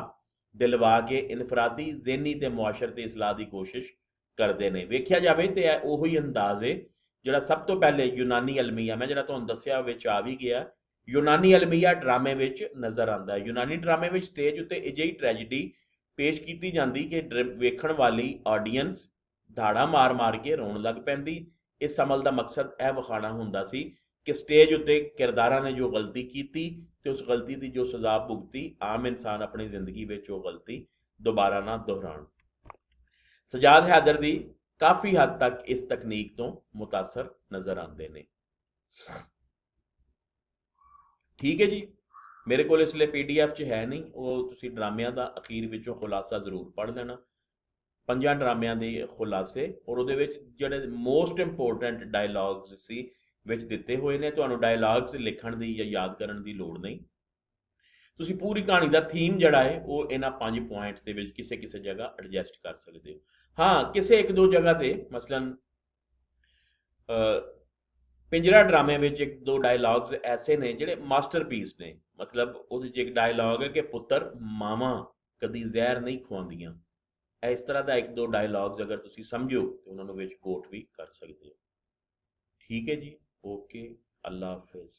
दिलवा के इनफरादी ज़हनी ते मुआशरती इसलाह की कोशिश करते हैं। वेख्या जाए तो यह उही अंदाज है जिहड़ा सब तो पहले यूनानी अलमिया, मैं जिहड़ा तुहानूं दस्सिया विच आ भी गया, यूनानी अलमिया ड्रामे विच नज़र आंदा है। यूनानी ड्रामे विच स्टेज उत्ते अजिही ट्रैजिडी पेश की जाती कि वेखण वाली ऑडियंस धाड़ा मार मार के रोण लग पैंदी। इस अमल का मकसद यह विखाना हुंदा सी कि स्टेज उत्ते किरदारां ने जो गलती की तो उस गलती की जो सज़ा भुगती, आम इंसान अपनी जिंदगी विच वो गलती दोबारा ना दोहराण। सजाद हैदर दी काफ़ी हद तक इस तकनीक तो मुतासर नज़र आते हैं। ठीक है जी। मेरे को इसलिए PDF च है नहीं, वो तुसी ड्रामिਆਂ ਦਾ अखीर विचों खुलासा जरूर पढ़ लेना, 5 ड्रामिਆਂ ਦੇ खुलासे, और ਉਹਦੇ ਵਿੱਚ ਜਿਹੜੇ मोस्ट इंपोर्टेंट डायलॉग्स सी ਵਿੱਚ ਦਿੱਤੇ ਹੋਏ ਨੇ। ਤੁਹਾਨੂੰ डायलॉग्स लिखण ਦੀ ਜਾਂ याद ਕਰਨ ਦੀ ਲੋੜ नहीं। ਤੁਸੀਂ पूरी कहानी का थीम जड़ा है वो इन्हां 5 पॉइंट्स ਦੇ ਵਿੱਚ ਕਿਸੇ ਕਿਸੇ जगह एडजस्ट कर सकते हो। हाँ, किसी एक दो जगह ते मसलन पिंजरा ड्रामे में एक दो डायलॉग्स ऐसे ने जिहड़े मास्टरपीस ने। मतलब उहदे च एक डायलॉग है कि पुत्र मावां कदी जहर नहीं खुआंदियां। इस तरह का एक दो डायलॉग्स अगर तुसी समझो तो उन्होंने विच कोट भी कर सकते हो। ठीक है जी। ओके। अल्लाह हाफिज़।